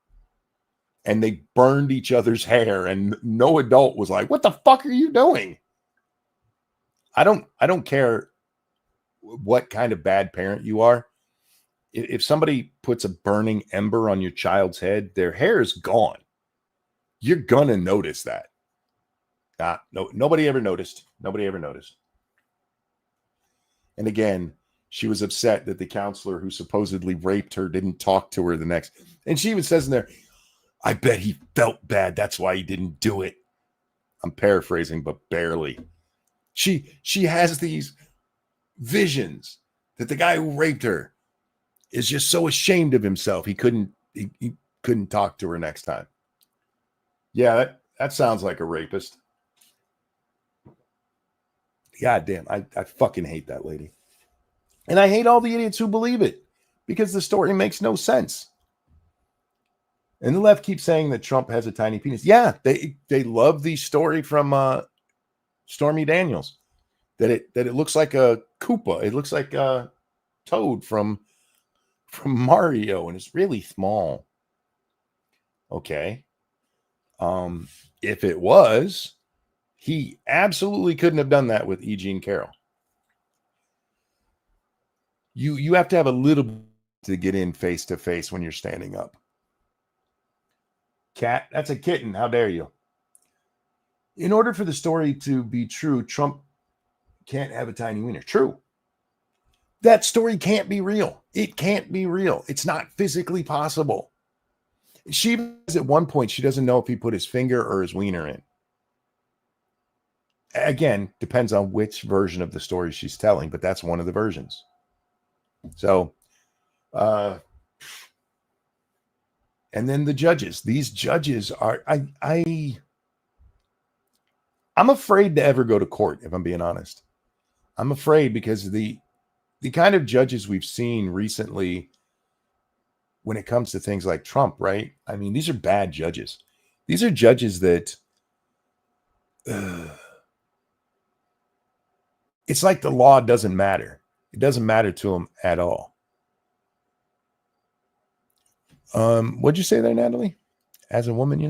And they burned each other's hair, and no adult was like, what the fuck are you doing? I don't care what kind of bad parent you are. If somebody puts a burning ember on your child's head, their hair is gone. You're gonna notice that. Nobody ever noticed. And again, she was upset that the counselor who supposedly raped her didn't talk to her the next. And she even says in there, I bet he felt bad. That's why he didn't do it. I'm paraphrasing, but barely. She has these visions that the guy who raped her is just so ashamed of himself he couldn't talk to her next time. Yeah, that sounds like a rapist. God damn, I fucking hate that lady. And I hate all the idiots who believe it because the story makes no sense. And the left keeps saying that Trump has a tiny penis. Yeah, they love the story from Stormy Daniels that it looks like a Koopa. It looks like a Toad from Mario, and it's really small. Okay. If it was, he absolutely couldn't have done that with E. Jean Carroll. You have to have a little to get in face to face when you're standing up. Cat, that's a kitten. How dare you? In order for the story to be true, Trump can't have a tiny wiener. True. That story can't be real. It can't be real. It's not physically possible. She says at one point she doesn't know if he put his finger or his wiener in. Again, depends on which version of the story she's telling, but that's one of the versions. So, and then the judges. These judges are I'm afraid to ever go to court, if I'm being honest. I'm afraid because the kind of judges we've seen recently when it comes to things like Trump, right? I mean, these are bad judges. These are judges that it's like the law doesn't matter. It doesn't matter to them at all. What'd you say there, Natalie? As a woman,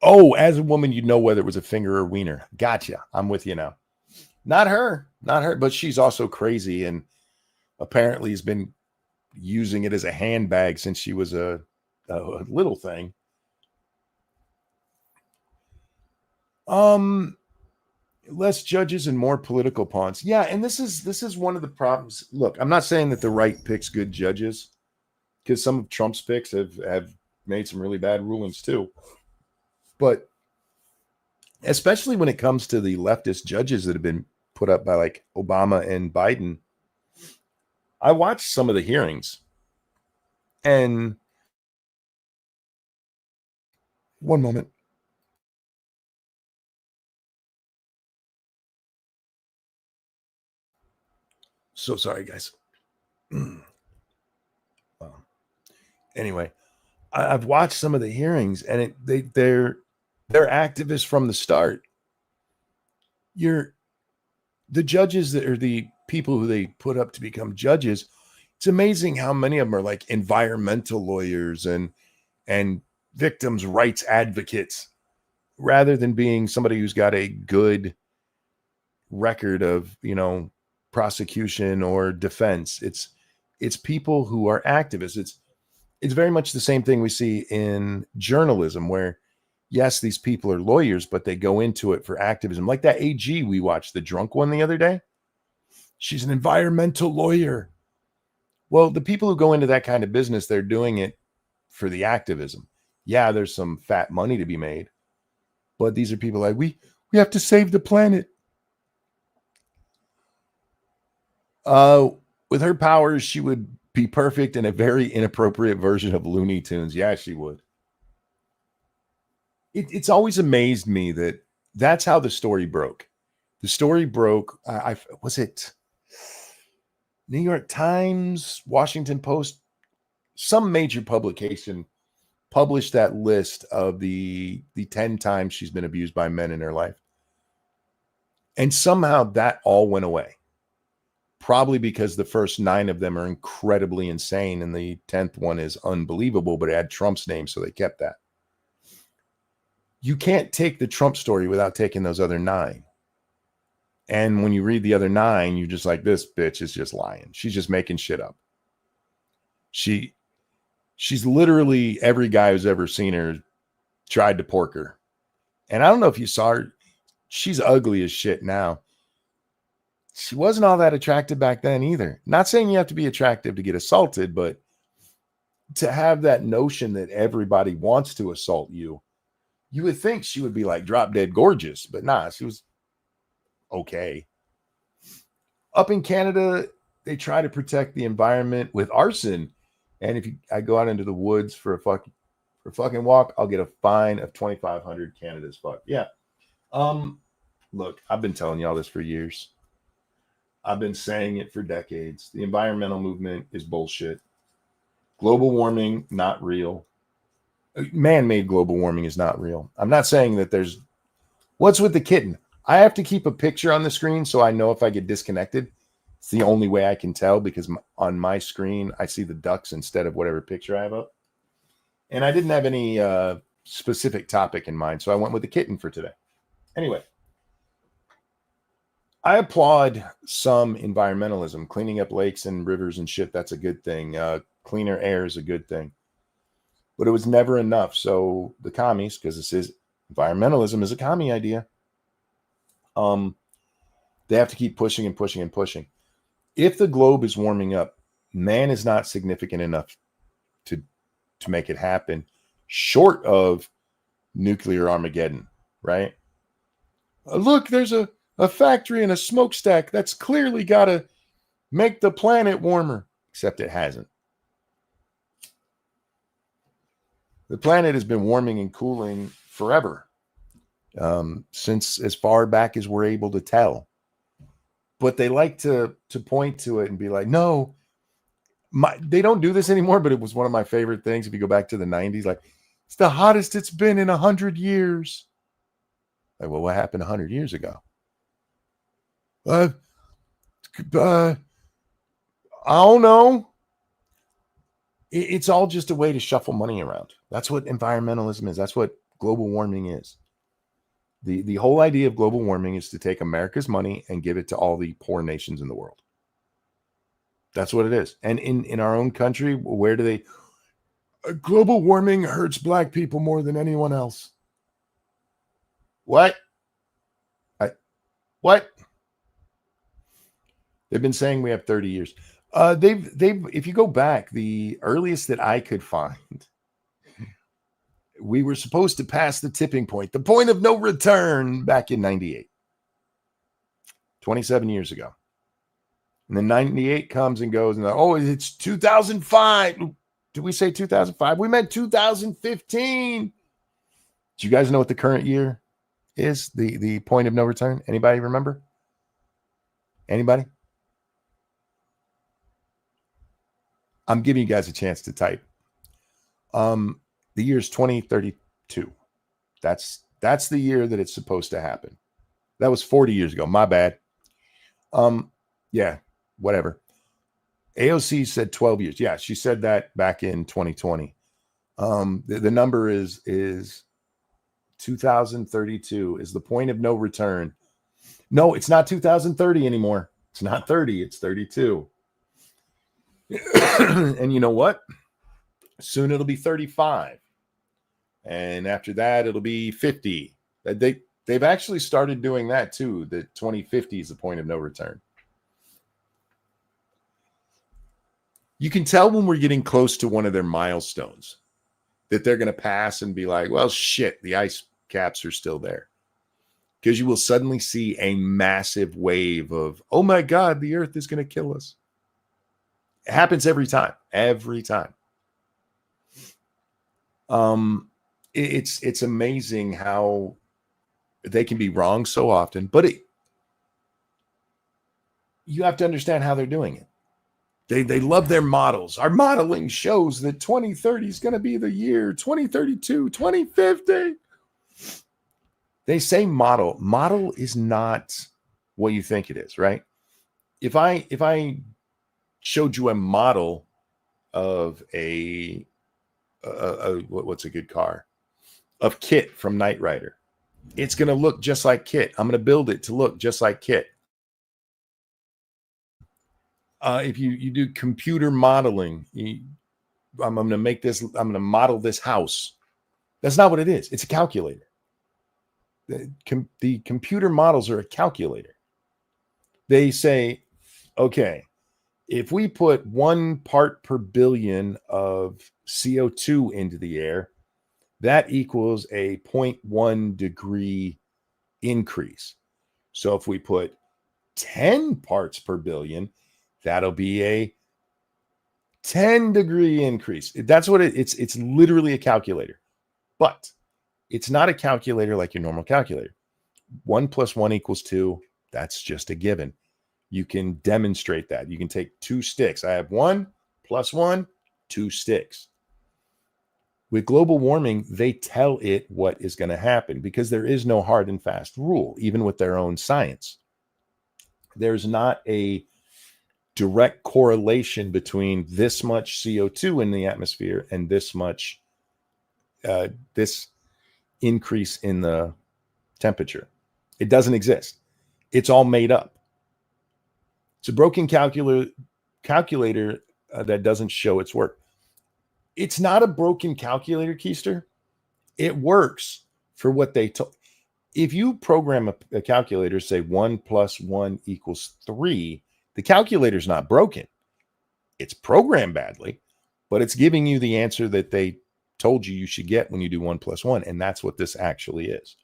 oh, as a woman, you know whether it was a finger or wiener. Gotcha. I'm with you now. Not her, but she's also crazy and apparently has been using it as a handbag since she was a little thing. Less judges and more political pawns. Yeah, and this is one of the problems. Look, I'm not saying that the right picks good judges, because some of Trump's picks have made some really bad rulings too. But especially when it comes to the leftist judges that have been put up by like Obama and Biden, I watched some of the hearings, and one moment. So sorry, guys. Anyway, I've watched some of the hearings, and they're activists from the start. The judges that are the people who they put up to become judges. It's amazing how many of them are like environmental lawyers and victims' rights advocates, rather than being somebody who's got a good record of prosecution or defense. It's people who are activists. It's very much the same thing we see in journalism, where yes, these people are lawyers, but they go into it for activism. Like that AG we watched, the drunk one the other day. She's an environmental lawyer. Well, the people who go into that kind of business, they're doing it for the activism. Yeah, there's some fat money to be made, but these are people like, we have to save the planet. With her powers, she would be perfect in a very inappropriate version of Looney Tunes. Yeah, she would. It's always amazed me that that's how the story broke. The story broke. Was it New York Times, Washington Post, some major publication published that list of the 10 times she's been abused by men in her life. And somehow that all went away. Probably because the first 9 of them are incredibly insane and the 10th one is unbelievable, but it had Trump's name, so they kept that. You can't take the Trump story without taking those other 9. And when you read the other 9, you're just like, this bitch is just lying. She's just making shit up. She's literally, every guy who's ever seen her tried to pork her. And I don't know if you saw her. She's ugly as shit now. She wasn't all that attractive back then either. Not saying you have to be attractive to get assaulted, but to have that notion that everybody wants to assault you, you would think she would be like drop dead gorgeous, but nah, she was okay. Up in Canada, they try to protect the environment with arson. And if I go out into the woods for a fucking walk, I'll get a fine of 2,500 Canada's fuck. Yeah. Look, I've been telling y'all this for years. I've been saying it for decades. The environmental movement is bullshit. Global warming, not real. Man-made global warming is not real. I'm not saying that there's... What's with the kitten? I have to keep a picture on the screen so I know if I get disconnected. It's the only way I can tell, because on my screen, I see the ducks instead of whatever picture I have up. And I didn't have any specific topic in mind, so I went with the kitten for today. Anyway, I applaud some environmentalism. Cleaning up lakes and rivers and shit, that's a good thing. Cleaner air is a good thing. But it was never enough. So the commies, because this is environmentalism is a commie idea, they have to keep pushing and pushing and pushing. If the globe is warming up, man is not significant enough to make it happen, short of nuclear Armageddon, right? Look, there's a factory and a smokestack that's clearly got to make the planet warmer, except it hasn't. The planet has been warming and cooling forever, since as far back as we're able to tell. But they like to point to it and be like, no, they don't do this anymore, but it was one of my favorite things. If you go back to the 90s, like, it's the hottest it's been in 100 years. Like, well, what happened 100 years ago? I don't know. It's all just a way to shuffle money around. That's what environmentalism is. That's what global warming is. The whole idea of global warming is to take America's money and give it to all the poor nations in the world. That's what it is. And in our own country, where do they... global warming hurts black people more than anyone else. What? What? They've been saying we have 30 years. They've if you go back, the earliest that I could find, we were supposed to pass the tipping point, the point of no return, back in 98. 27 years ago. And then 98 comes and goes, and it's 2005. Did we say 2005? We meant 2015. Do you guys know what the current year is? The point of no return? Anybody remember? Anybody? I'm giving you guys a chance to type. The year is 2032. That's the year that it's supposed to happen. That was 40 years ago. My bad. Yeah, whatever. AOC said 12 years. Yeah, she said that back in 2020. The number is 2032 is the point of no return. No, it's not 2030 anymore. It's not 30. It's 32. And you know what? Soon it'll be 35. And after that, it'll be 50. They've actually started doing that too. The 2050 is the point of no return. You can tell when we're getting close to one of their milestones that they're going to pass and be like, well, shit, the ice caps are still there. Because you will suddenly see a massive wave of, oh my God, the earth is going to kill us. It happens every time. Every time. It's amazing how they can be wrong so often, but you have to understand how they're doing it. They love their models. Our modeling shows that 2030 is going to be the year, 2032, 2050. They say model. Model is not what you think it is, right? If I showed you a model of what's a good car? Of Kit from Knight Rider. It's going to look just like Kit. I'm going to build it to look just like Kit. If you do computer modeling, I'm going to make this, I'm going to model this house. That's not what it is. It's a calculator. The computer models are a calculator. They say, okay, if we put 1 part per billion of CO2 into the air, that equals a 0.1 degree increase. So if we put 10 parts per billion, that'll be a 10 degree increase. That's what it's literally a calculator. But it's not a calculator like your normal calculator. 1 + 1 = 2. That's just a given. You can demonstrate that. You can take 2 sticks. I have 1 + 1, 2 sticks. With global warming, they tell it what is going to happen because there is no hard and fast rule, even with their own science. There's not a direct correlation between this much CO2 in the atmosphere and this much, this increase in the temperature. It doesn't exist. It's all made up. It's a broken calculator that doesn't show its work. It's not a broken calculator, Keister. It works for what they told. If you program a calculator, say 1 + 1 = 3, the calculator's not broken. It's programmed badly, but it's giving you the answer that they told you should get when you do 1 + 1. And that's what this actually is.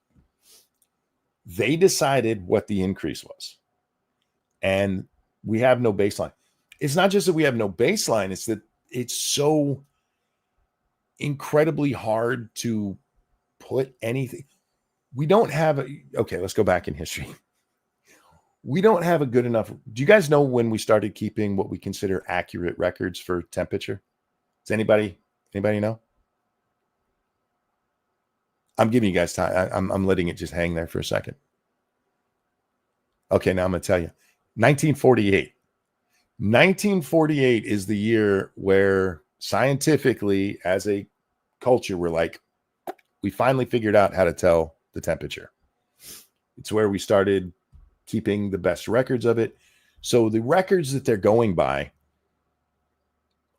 They decided what the increase was. And we have no baseline. It's not just that we have no baseline, it's that it's so incredibly hard to put anything. We don't have okay, let's go back in history. We don't have a good enough. Do you guys know when we started keeping what we consider accurate records for temperature? Does anybody know? I'm giving you guys time. I'm letting it just hang there for a second. Okay, now I'm going to tell you. 1948. 1948 is the year where scientifically, as a culture, we're like, we finally figured out how to tell the temperature. It's where we started keeping the best records of it. So the records that they're going by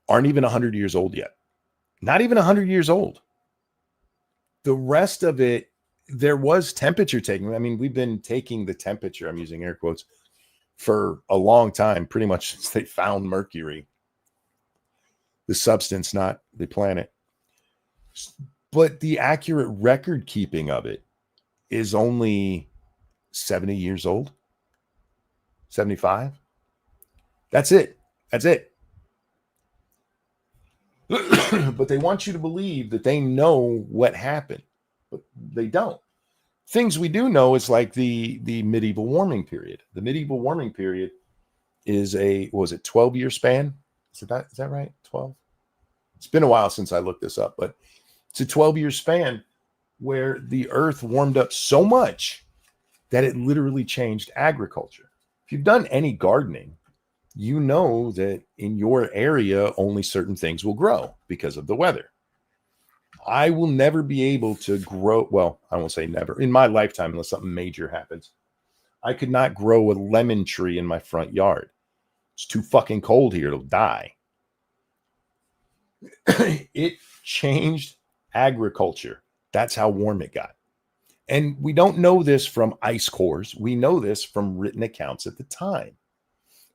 aren't even 100 years old yet. Not even 100 years old. The rest of it, there was temperature taking. I mean, we've been taking the temperature, I'm using air quotes, for a long time, pretty much since they found mercury. The substance, not the planet. But the accurate record keeping of it is only 70 years old. 75. That's it. That's it. But they want you to believe that they know what happened, but they don't. Things we do know is like the medieval warming period. The medieval warming period is a, what was it, 12-year span? Is that right? 12? It's been a while since I looked this up, but it's a 12-year span where the earth warmed up so much that it literally changed agriculture. If you've done any gardening, you know that in your area, only certain things will grow because of the weather. I will never be able to grow. Well, I won't say never in my lifetime, unless something major happens. I could not grow a lemon tree in my front yard. It's too fucking cold here. It'll die. It changed agriculture. That's how warm it got. And we don't know this from ice cores. We know this from written accounts at the time.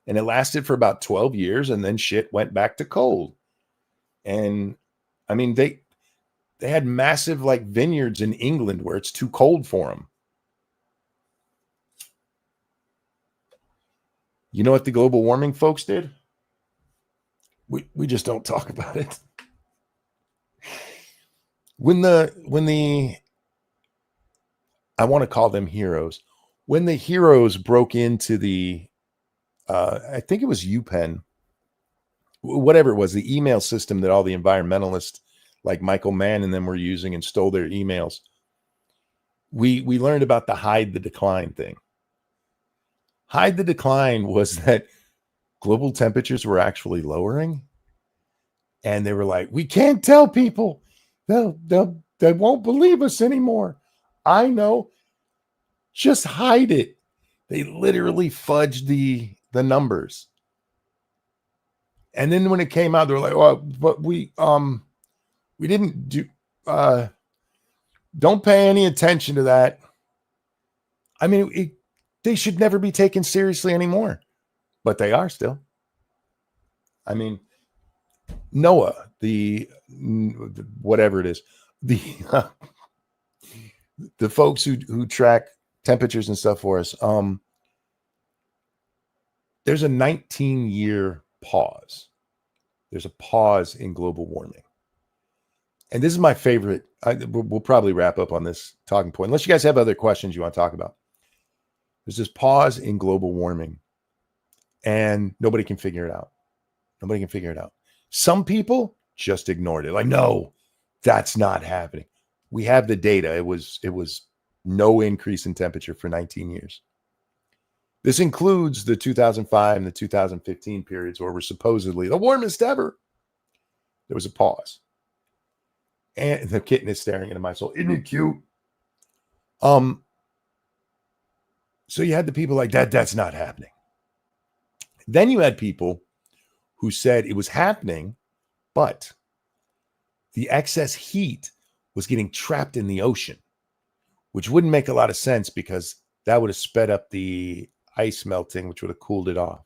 And it lasted for about 12 years, and then shit went back to cold. And I mean, they had massive like vineyards in England where it's too cold for them. You know what the global warming folks did? We just don't talk about it. When the I want to call them heroes. When the heroes broke into the I think it was UPenn, whatever it was, the email system that all the environmentalists like Michael Mann and them were using and stole their emails. We learned about the hide the decline thing. Hide the decline was that global temperatures were actually lowering. And they were like, we can't tell people. They won't believe us anymore. I know. Just hide it. They literally fudged the numbers. And then when it came out, they were like, well, but we didn't do, don't pay any attention to that. I mean, they should never be taken seriously anymore, but they are still. I mean, NOAA, the whatever it is, the folks who track temperatures and stuff for us, there's a 19-year pause. There's a pause in global warming. And this is my favorite. We'll probably wrap up on this talking point, unless you guys have other questions you want to talk about. There's this pause in global warming, and nobody can figure it out. Nobody can figure it out. Some people just ignored it. Like, no, that's not happening. We have the data. It was no increase in temperature for 19 years. This includes the 2005 and the 2015 periods where we're supposedly the warmest ever. There was a pause. And the kitten is staring into my soul. Isn't it cute? So you had the people like that's not happening. Then you had people who said it was happening, but the excess heat was getting trapped in the ocean, which wouldn't make a lot of sense because that would have sped up the ice melting, which would have cooled it off.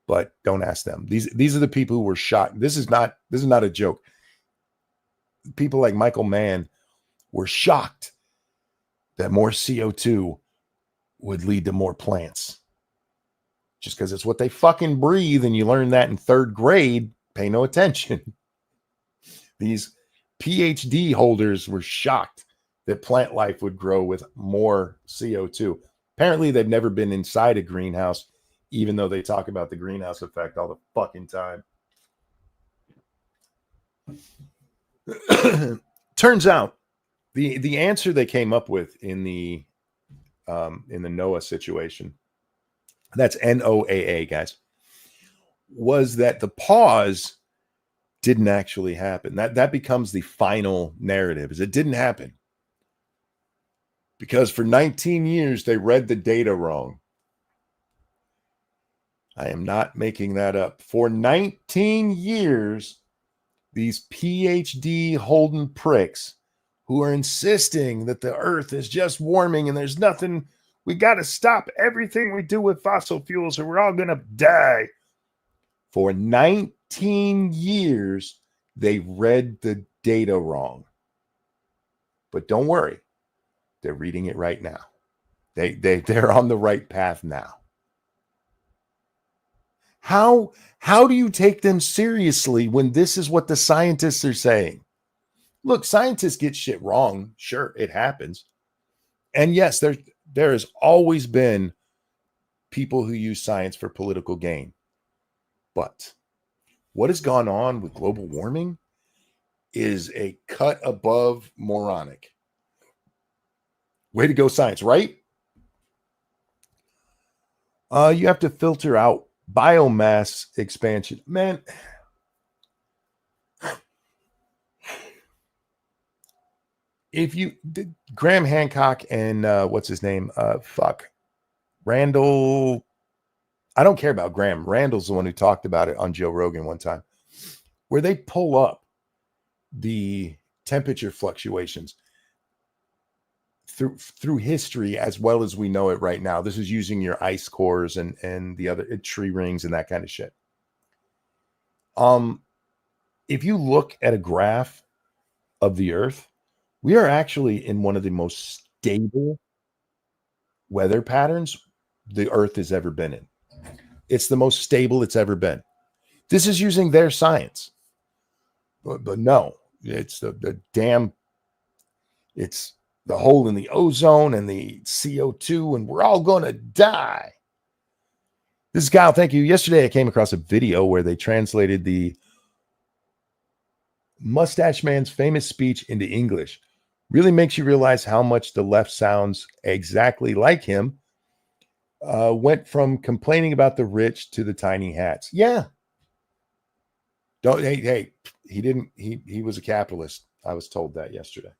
but don't ask them. These are the people who were shocked. This is not a joke. People like Michael Mann were shocked that more CO2 would lead to more plants. Just because it's what they fucking breathe, and you learn that in 3rd grade, pay no attention. These PhD holders were shocked that plant life would grow with more CO2. Apparently, they've never been inside a greenhouse, even though they talk about the greenhouse effect all the fucking time. Turns out the answer they came up with in the NOAA situation, that's NOAA, guys, was that the pause didn't actually happen. That becomes the final narrative, is it didn't happen. Because for 19 years, they read the data wrong. I am not making that up. For 19 years, these PhD holding pricks who are insisting that the earth is just warming and there's nothing, we got to stop everything we do with fossil fuels or we're all going to die. For 19 years, they read the data wrong. But don't worry, they're reading it right now. They're on the right path now. How do you take them seriously when this is what the scientists are saying? Look, scientists get shit wrong. Sure, it happens. And yes, there has always been people who use science for political gain. But what has gone on with global warming is a cut above moronic. Way to go, science, right? You have to filter out biomass expansion. Man, if you Graham Hancock and what's his name? Randall. I don't care about Graham. Randall's the one who talked about it on Joe Rogan one time, where they pull up the temperature fluctuations through history as well as we know it right now. This is using your ice cores and the other tree rings and that kind of shit. If you look at a graph of the Earth, we are actually in one of the most stable weather patterns the Earth has ever been in. It's the most stable it's ever been. This is using their science. But no, it's the damn, it's the hole in the ozone and the CO2, and we're all going to die. This is Kyle. Thank you. Yesterday, I came across a video where they translated the Mustache Man's famous speech into English. Really makes you realize how much the left sounds exactly like him. Went from complaining about the rich to the tiny hats. Yeah. Hey, he was a capitalist. I was told that yesterday.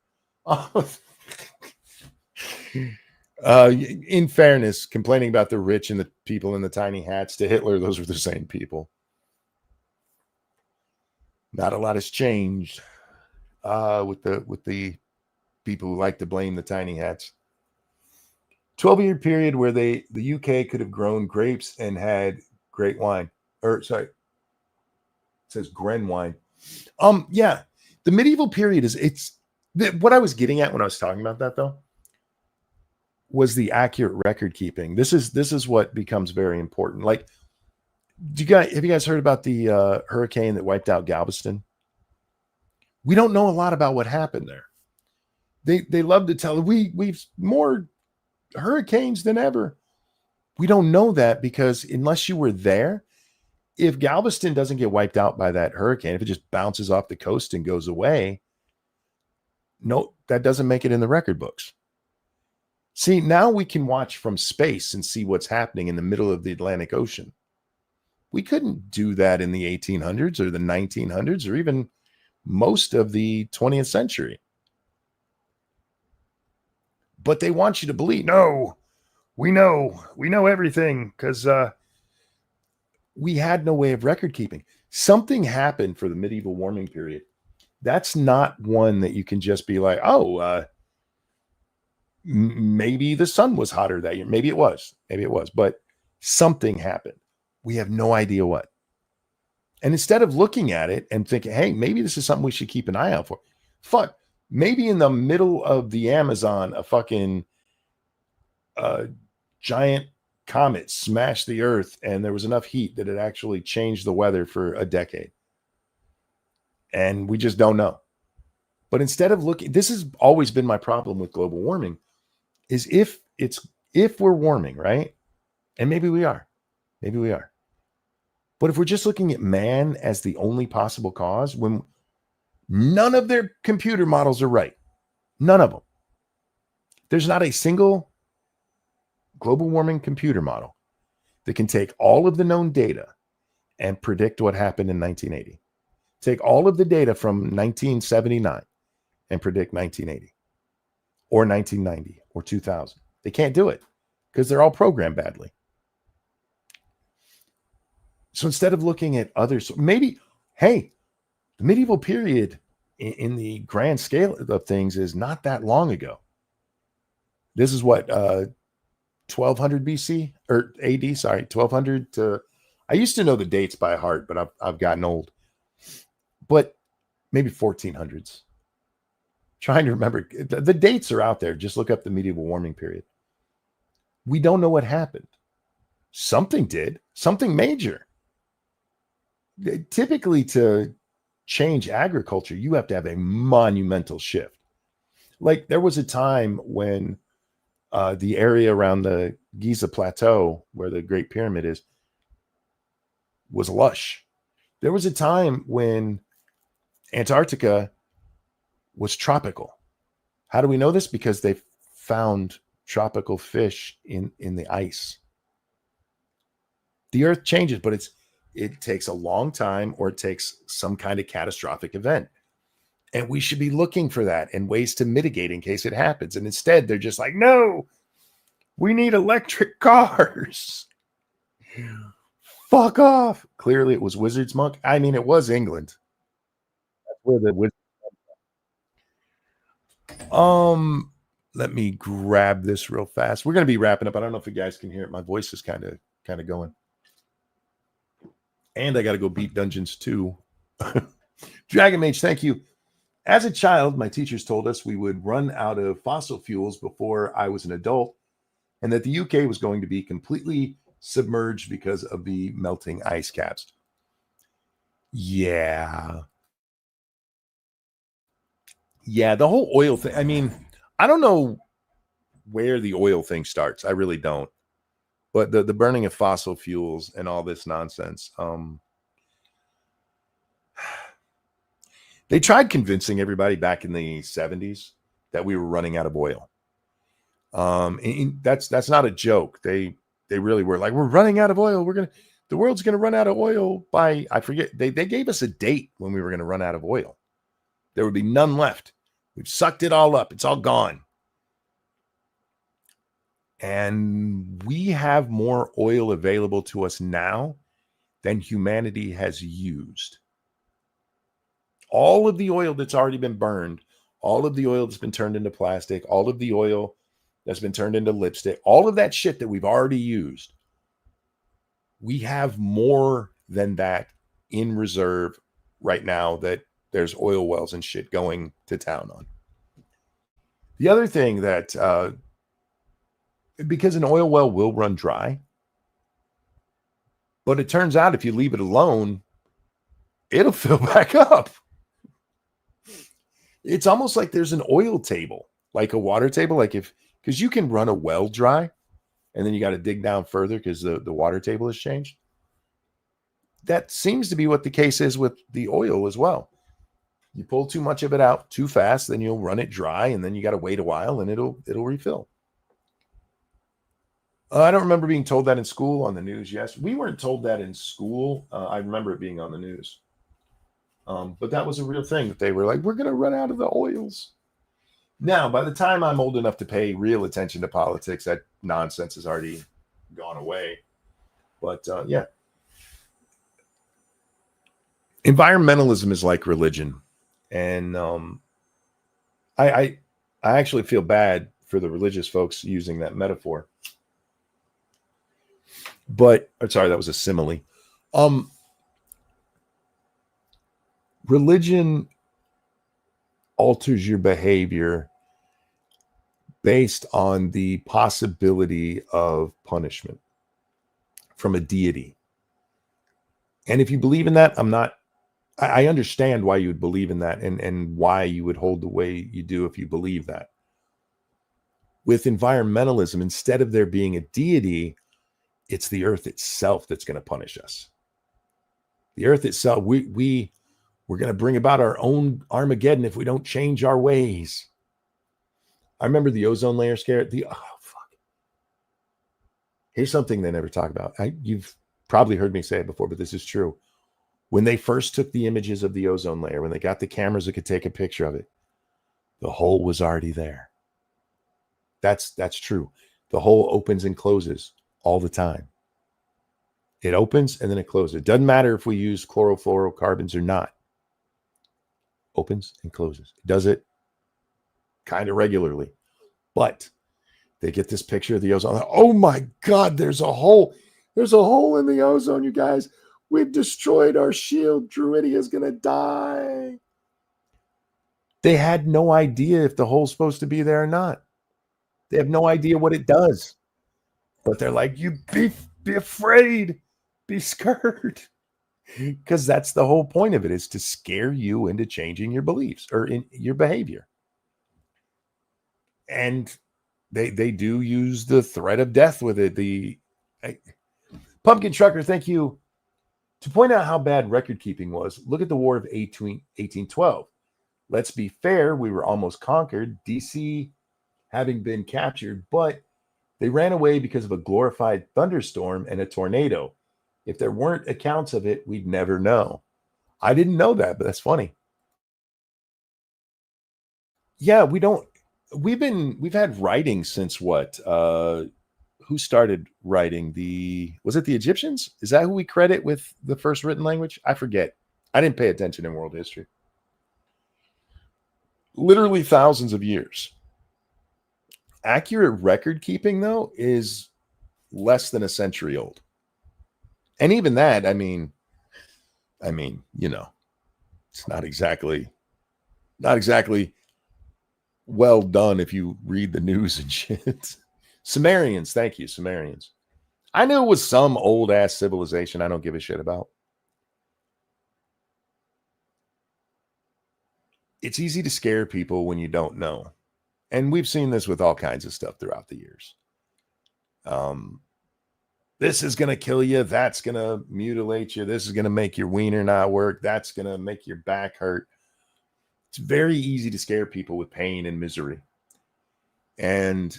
In fairness, complaining about the rich and the people in the tiny hats to Hitler, those were the same people. Not a lot has changed with the people who like to blame the tiny hats. 12-year period where the UK could have grown grapes and had great wine. It says Gren wine. Yeah, the medieval period what I was getting at when I was talking about that, though, was the accurate record keeping. This is what becomes very important. Like, have you guys heard about the hurricane that wiped out Galveston? We don't know a lot about what happened there. They love to tell we've more hurricanes than ever. We don't know that because unless you were there, if Galveston doesn't get wiped out by that hurricane, if it just bounces off the coast and goes away, no, that doesn't make it in the record books. See, now we can watch from space and see what's happening in the middle of the Atlantic Ocean. We couldn't do that in the 1800s or the 1900s or even most of the 20th century. But they want you to believe, no, we know everything because we had no way of record keeping. Something happened for the medieval warming period. That's not one that you can just be like, maybe the sun was hotter that year. Maybe it was, but something happened. We have no idea what. And instead of looking at it and thinking, hey, maybe this is something we should keep an eye out for. Fuck, maybe in the middle of the Amazon, a fucking giant comet smashed the earth and there was enough heat that it actually changed the weather for a decade. And we just don't know. But instead of looking, this has always been my problem with global warming, is if we're warming, right? And maybe we are. But if we're just looking at man as the only possible cause, when none of their computer models are right, none of them. There's not a single global warming computer model that can take all of the known data and predict what happened in 1980. Take all of the data from 1979 and predict 1980 or 1990 or 2000. They can't do it because they're all programmed badly. So instead of looking at others, maybe, hey, the medieval period in the grand scale of things is not that long ago. This is what, 1200 BC or AD, sorry, 1200 to, I used to know the dates by heart, but I've gotten old. But maybe 1400s. Trying to remember. The dates are out there. Just look up the medieval warming period. We don't know what happened. Something did. Something major. Typically, to change agriculture, you have to have a monumental shift. Like there was a time when the area around the Giza Plateau, where the Great Pyramid is, was lush. There was a time when Antarctica was tropical. How do we know this? Because they found tropical fish in the ice. The earth changes, but it takes a long time, or it takes some kind of catastrophic event. And we should be looking for that and ways to mitigate in case it happens. And instead, they're just like, no, we need electric cars. Fuck off. Clearly, it was Wizard's Monk. I mean, it was England. That's where the wizard. Let me grab this real fast. We're going to be wrapping up. I don't know if you guys can hear it. My voice is kind of going. And I got to go beat Dungeons 2. Dragon Mage, thank you. As a child, my teachers told us we would run out of fossil fuels before I was an adult, and that the UK was going to be completely submerged because of the melting ice caps. Yeah, the whole oil thing. I mean, I don't know where the oil thing starts. I really don't. But the burning of fossil fuels and all this nonsense. They tried convincing everybody back in the 70s that we were running out of oil. And that's not a joke. They really were like, we're running out of oil. The world's gonna run out of oil by, I forget. They gave us a date when we were gonna run out of oil. There would be none left. We've sucked it all up. It's all gone. And we have more oil available to us now than humanity has used. All of the oil that's already been burned, all of the oil that's been turned into plastic, all of the oil that's been turned into lipstick, all of that shit that we've already used, we have more than that in reserve right now that there's oil wells and shit going to town on. The other thing that, because an oil well will run dry, but it turns out if you leave it alone, it'll fill back up. It's almost like there's an oil table, like a water table, because you can run a well dry and then you got to dig down further because the water table has changed. That seems to be what the case is with the oil as well. You pull too much of it out too fast, then you'll run it dry, and then you got to wait a while and it'll refill. I don't remember being told that in school on the news. Yes, we weren't told that in school. I remember it being on the news. But that was a real thing that they were like, we're going to run out of the oils. Now, by the time I'm old enough to pay real attention to politics, that nonsense has already gone away. But yeah. Environmentalism is like religion. And I actually feel bad for the religious folks using that metaphor. But sorry, that was a simile. Um, Religion alters your behavior based on the possibility of punishment from a deity. And if you believe in that, I understand why you would believe in that, and why you would hold the way you do if you believe that. With environmentalism, instead of there being a deity, it's the earth itself that's going to punish us. The earth itself, we're going to bring about our own Armageddon if we don't change our ways. I remember the ozone layer scare. Here's something they never talk about. You've probably heard me say it before, but this is true. When they first took the images of the ozone layer, when they got the cameras that could take a picture of it, the hole was already there. That's true. The hole opens and closes all the time. It opens and then it closes. It doesn't matter if we use chlorofluorocarbons or not. Opens and closes. It does it kind of regularly. But they get this picture of the ozone. Oh my God, there's a hole. There's a hole in the ozone, you guys. We've destroyed our shield. Druidia's going to die. They had no idea if the hole's supposed to be there or not. They have no idea what it does. But they're like, you be afraid. Be scared. Because that's the whole point of it, is to scare you into changing your beliefs or in your behavior. And they do use the threat of death with it. Pumpkin Trucker, thank you. To point out how bad record keeping was, look at the War of 1812. Let's be fair, we were almost conquered, DC having been captured, but they ran away because of a glorified thunderstorm and a tornado. If there weren't accounts of it, we'd never know. I didn't know that, but that's funny. Yeah, we've had writing since what? Who started writing? Was it the Egyptians? Is that who we credit with the first written language? I forget. I didn't pay attention in world history. Literally thousands of years. Accurate record keeping, though, is less than a century old. And even that, I mean, it's not exactly well done if you read the news and shit. Sumerians, thank you, Sumerians. I knew it was some old ass civilization I don't give a shit about. It's easy to scare people when you don't know. And we've seen this with all kinds of stuff throughout the years. This is going to kill you. That's going to mutilate you. This is going to make your wiener not work. That's going to make your back hurt. It's very easy to scare people with pain and misery. And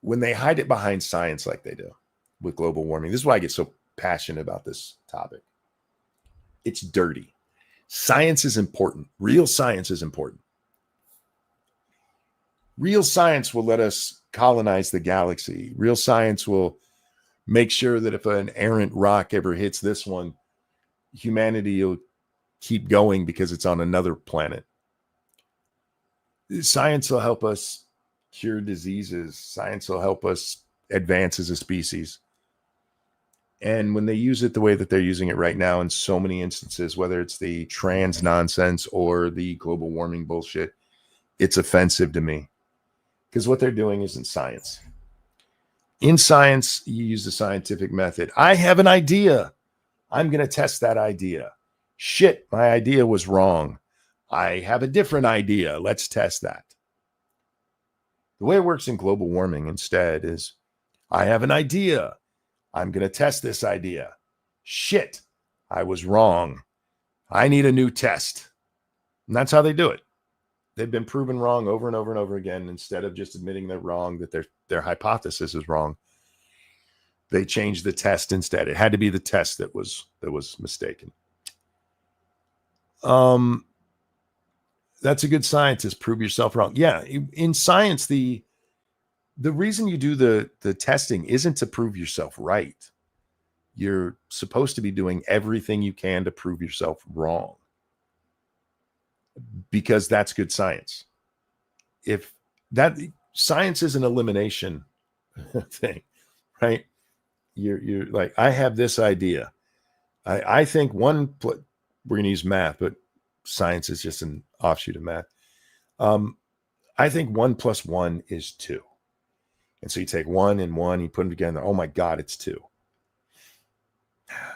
when they hide it behind science like they do with global warming, this is why I get so passionate about this topic. It's dirty. Science is important. Real science is important. Real science will let us colonize the galaxy. Real science will make sure that if an errant rock ever hits this one, humanity will keep going because it's on another planet. Science will help us cure diseases. Science will help us advance as a species. And when they use it the way that they're using it right now in so many instances, whether it's the trans nonsense or the global warming bullshit, it's offensive to me. Because what they're doing isn't science. In science, you use the scientific method. I have an idea. I'm going to test that idea. Shit, my idea was wrong. I have a different idea. Let's test that. The way it works in global warming instead is, I have an idea. I'm going to test this idea. Shit, I was wrong. I need a new test. And that's how they do it. They've been proven wrong over and over and over again. Instead of just admitting they're wrong, that their hypothesis is wrong, they changed the test instead. It had to be the test that was mistaken. That's a good scientist. Prove yourself wrong. Yeah, in science, the reason you do the testing isn't to prove yourself right. You're supposed to be doing everything you can to prove yourself wrong, because that's good science. If that science is an elimination thing, right? You're like, I have this idea. I think we're going to use math, but science is just an offshoot of math. I think 1 + 1 is 2. And so you take 1 and 1, you put them together. Oh my God, it's 2.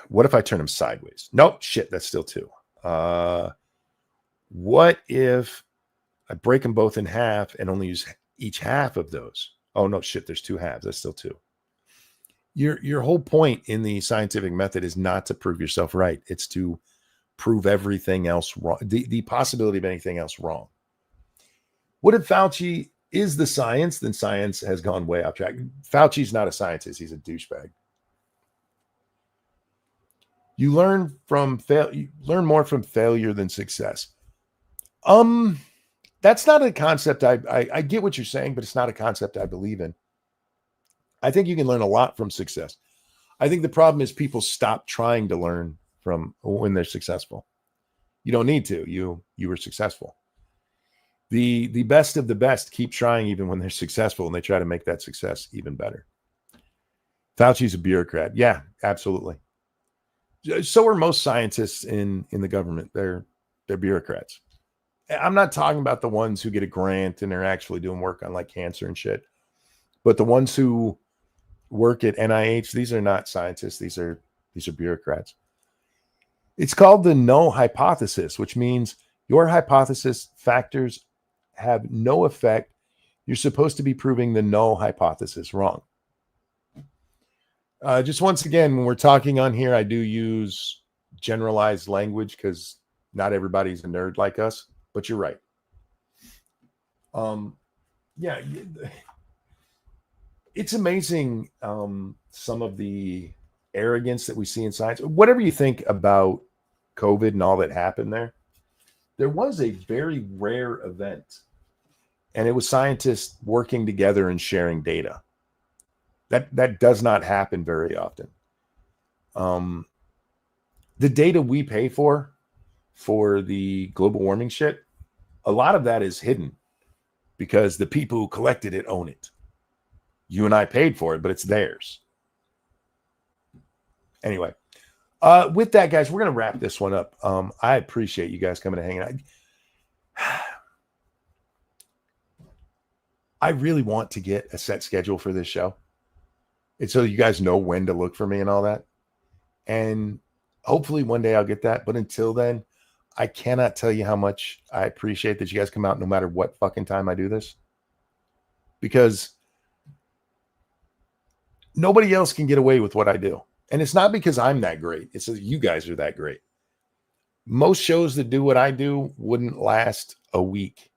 What if I turn them sideways? Nope, shit, that's still 2. What if I break them both in half and only use each half of those? Oh no, shit, there's 2 halves. That's still 2. Your whole point in the scientific method is not to prove yourself right. It's to prove everything else wrong, the possibility of anything else wrong. What if Fauci is the science? Then science has gone way off track. Fauci's not a scientist. He's a douchebag. You learn more from failure than success. That's not a concept. I get what you're saying, but it's not a concept I believe in. I think you can learn a lot from success. I think the problem is people stop trying to learn from when they're successful. You don't need to. You were successful. The best of the best keep trying even when they're successful, and they try to make that success even better. Fauci's a bureaucrat. Yeah, absolutely. So are most scientists in the government. They're bureaucrats. I'm not talking about the ones who get a grant and are actually doing work on like cancer and shit, but the ones who work at NIH, these are not scientists. These are bureaucrats. It's called the null hypothesis, which means your hypothesis factors have no effect. You're supposed to be proving the null hypothesis wrong. Just once again, when we're talking on here, I do use generalized language because not everybody's a nerd like us, but you're right. Yeah, it's amazing some of the arrogance that we see in science. Whatever you think about COVID and all that happened there was a very rare event, and it was scientists working together and sharing data. That does not happen very often. The data we pay for the global warming shit, a lot of that is hidden because the people who collected it own it. You and I paid for it, but it's theirs. Anyway, with that, guys, we're going to wrap this one up. I appreciate you guys coming and hanging out. I really want to get a set schedule for this show. And so you guys know when to look for me and all that. And hopefully one day I'll get that. But until then, I cannot tell you how much I appreciate that you guys come out no matter what fucking time I do this. Because nobody else can get away with what I do. And it's not because I'm that great. It's that you guys are that great. Most shows that do what I do wouldn't last a week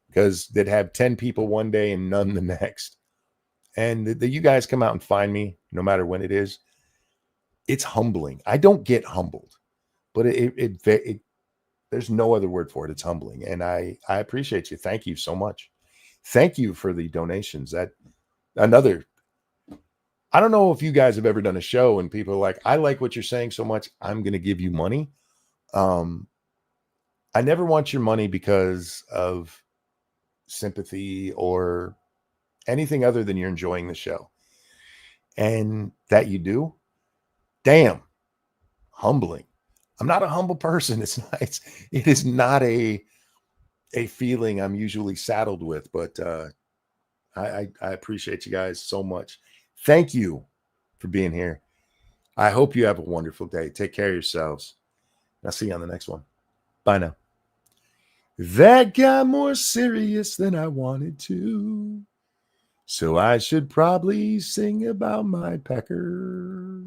because they'd have 10 people one day and none the next. And that you guys come out and find me no matter when it is. It's humbling. I don't get humbled, but it there's no other word for it. It's humbling. And I appreciate you. Thank you so much. Thank you for the donations. I don't know if you guys have ever done a show and people are like, I like what you're saying so much, I'm going to give you money. I never want your money because of sympathy or anything other than you're enjoying the show. And that you do, damn, humbling. I'm not a humble person. It is not a feeling I'm usually saddled with, but I appreciate you guys so much. Thank you for being here. I hope you have a wonderful day. Take care of yourselves. I'll see you on the next one. Bye now. That got more serious than I wanted to. So I should probably sing about my pecker.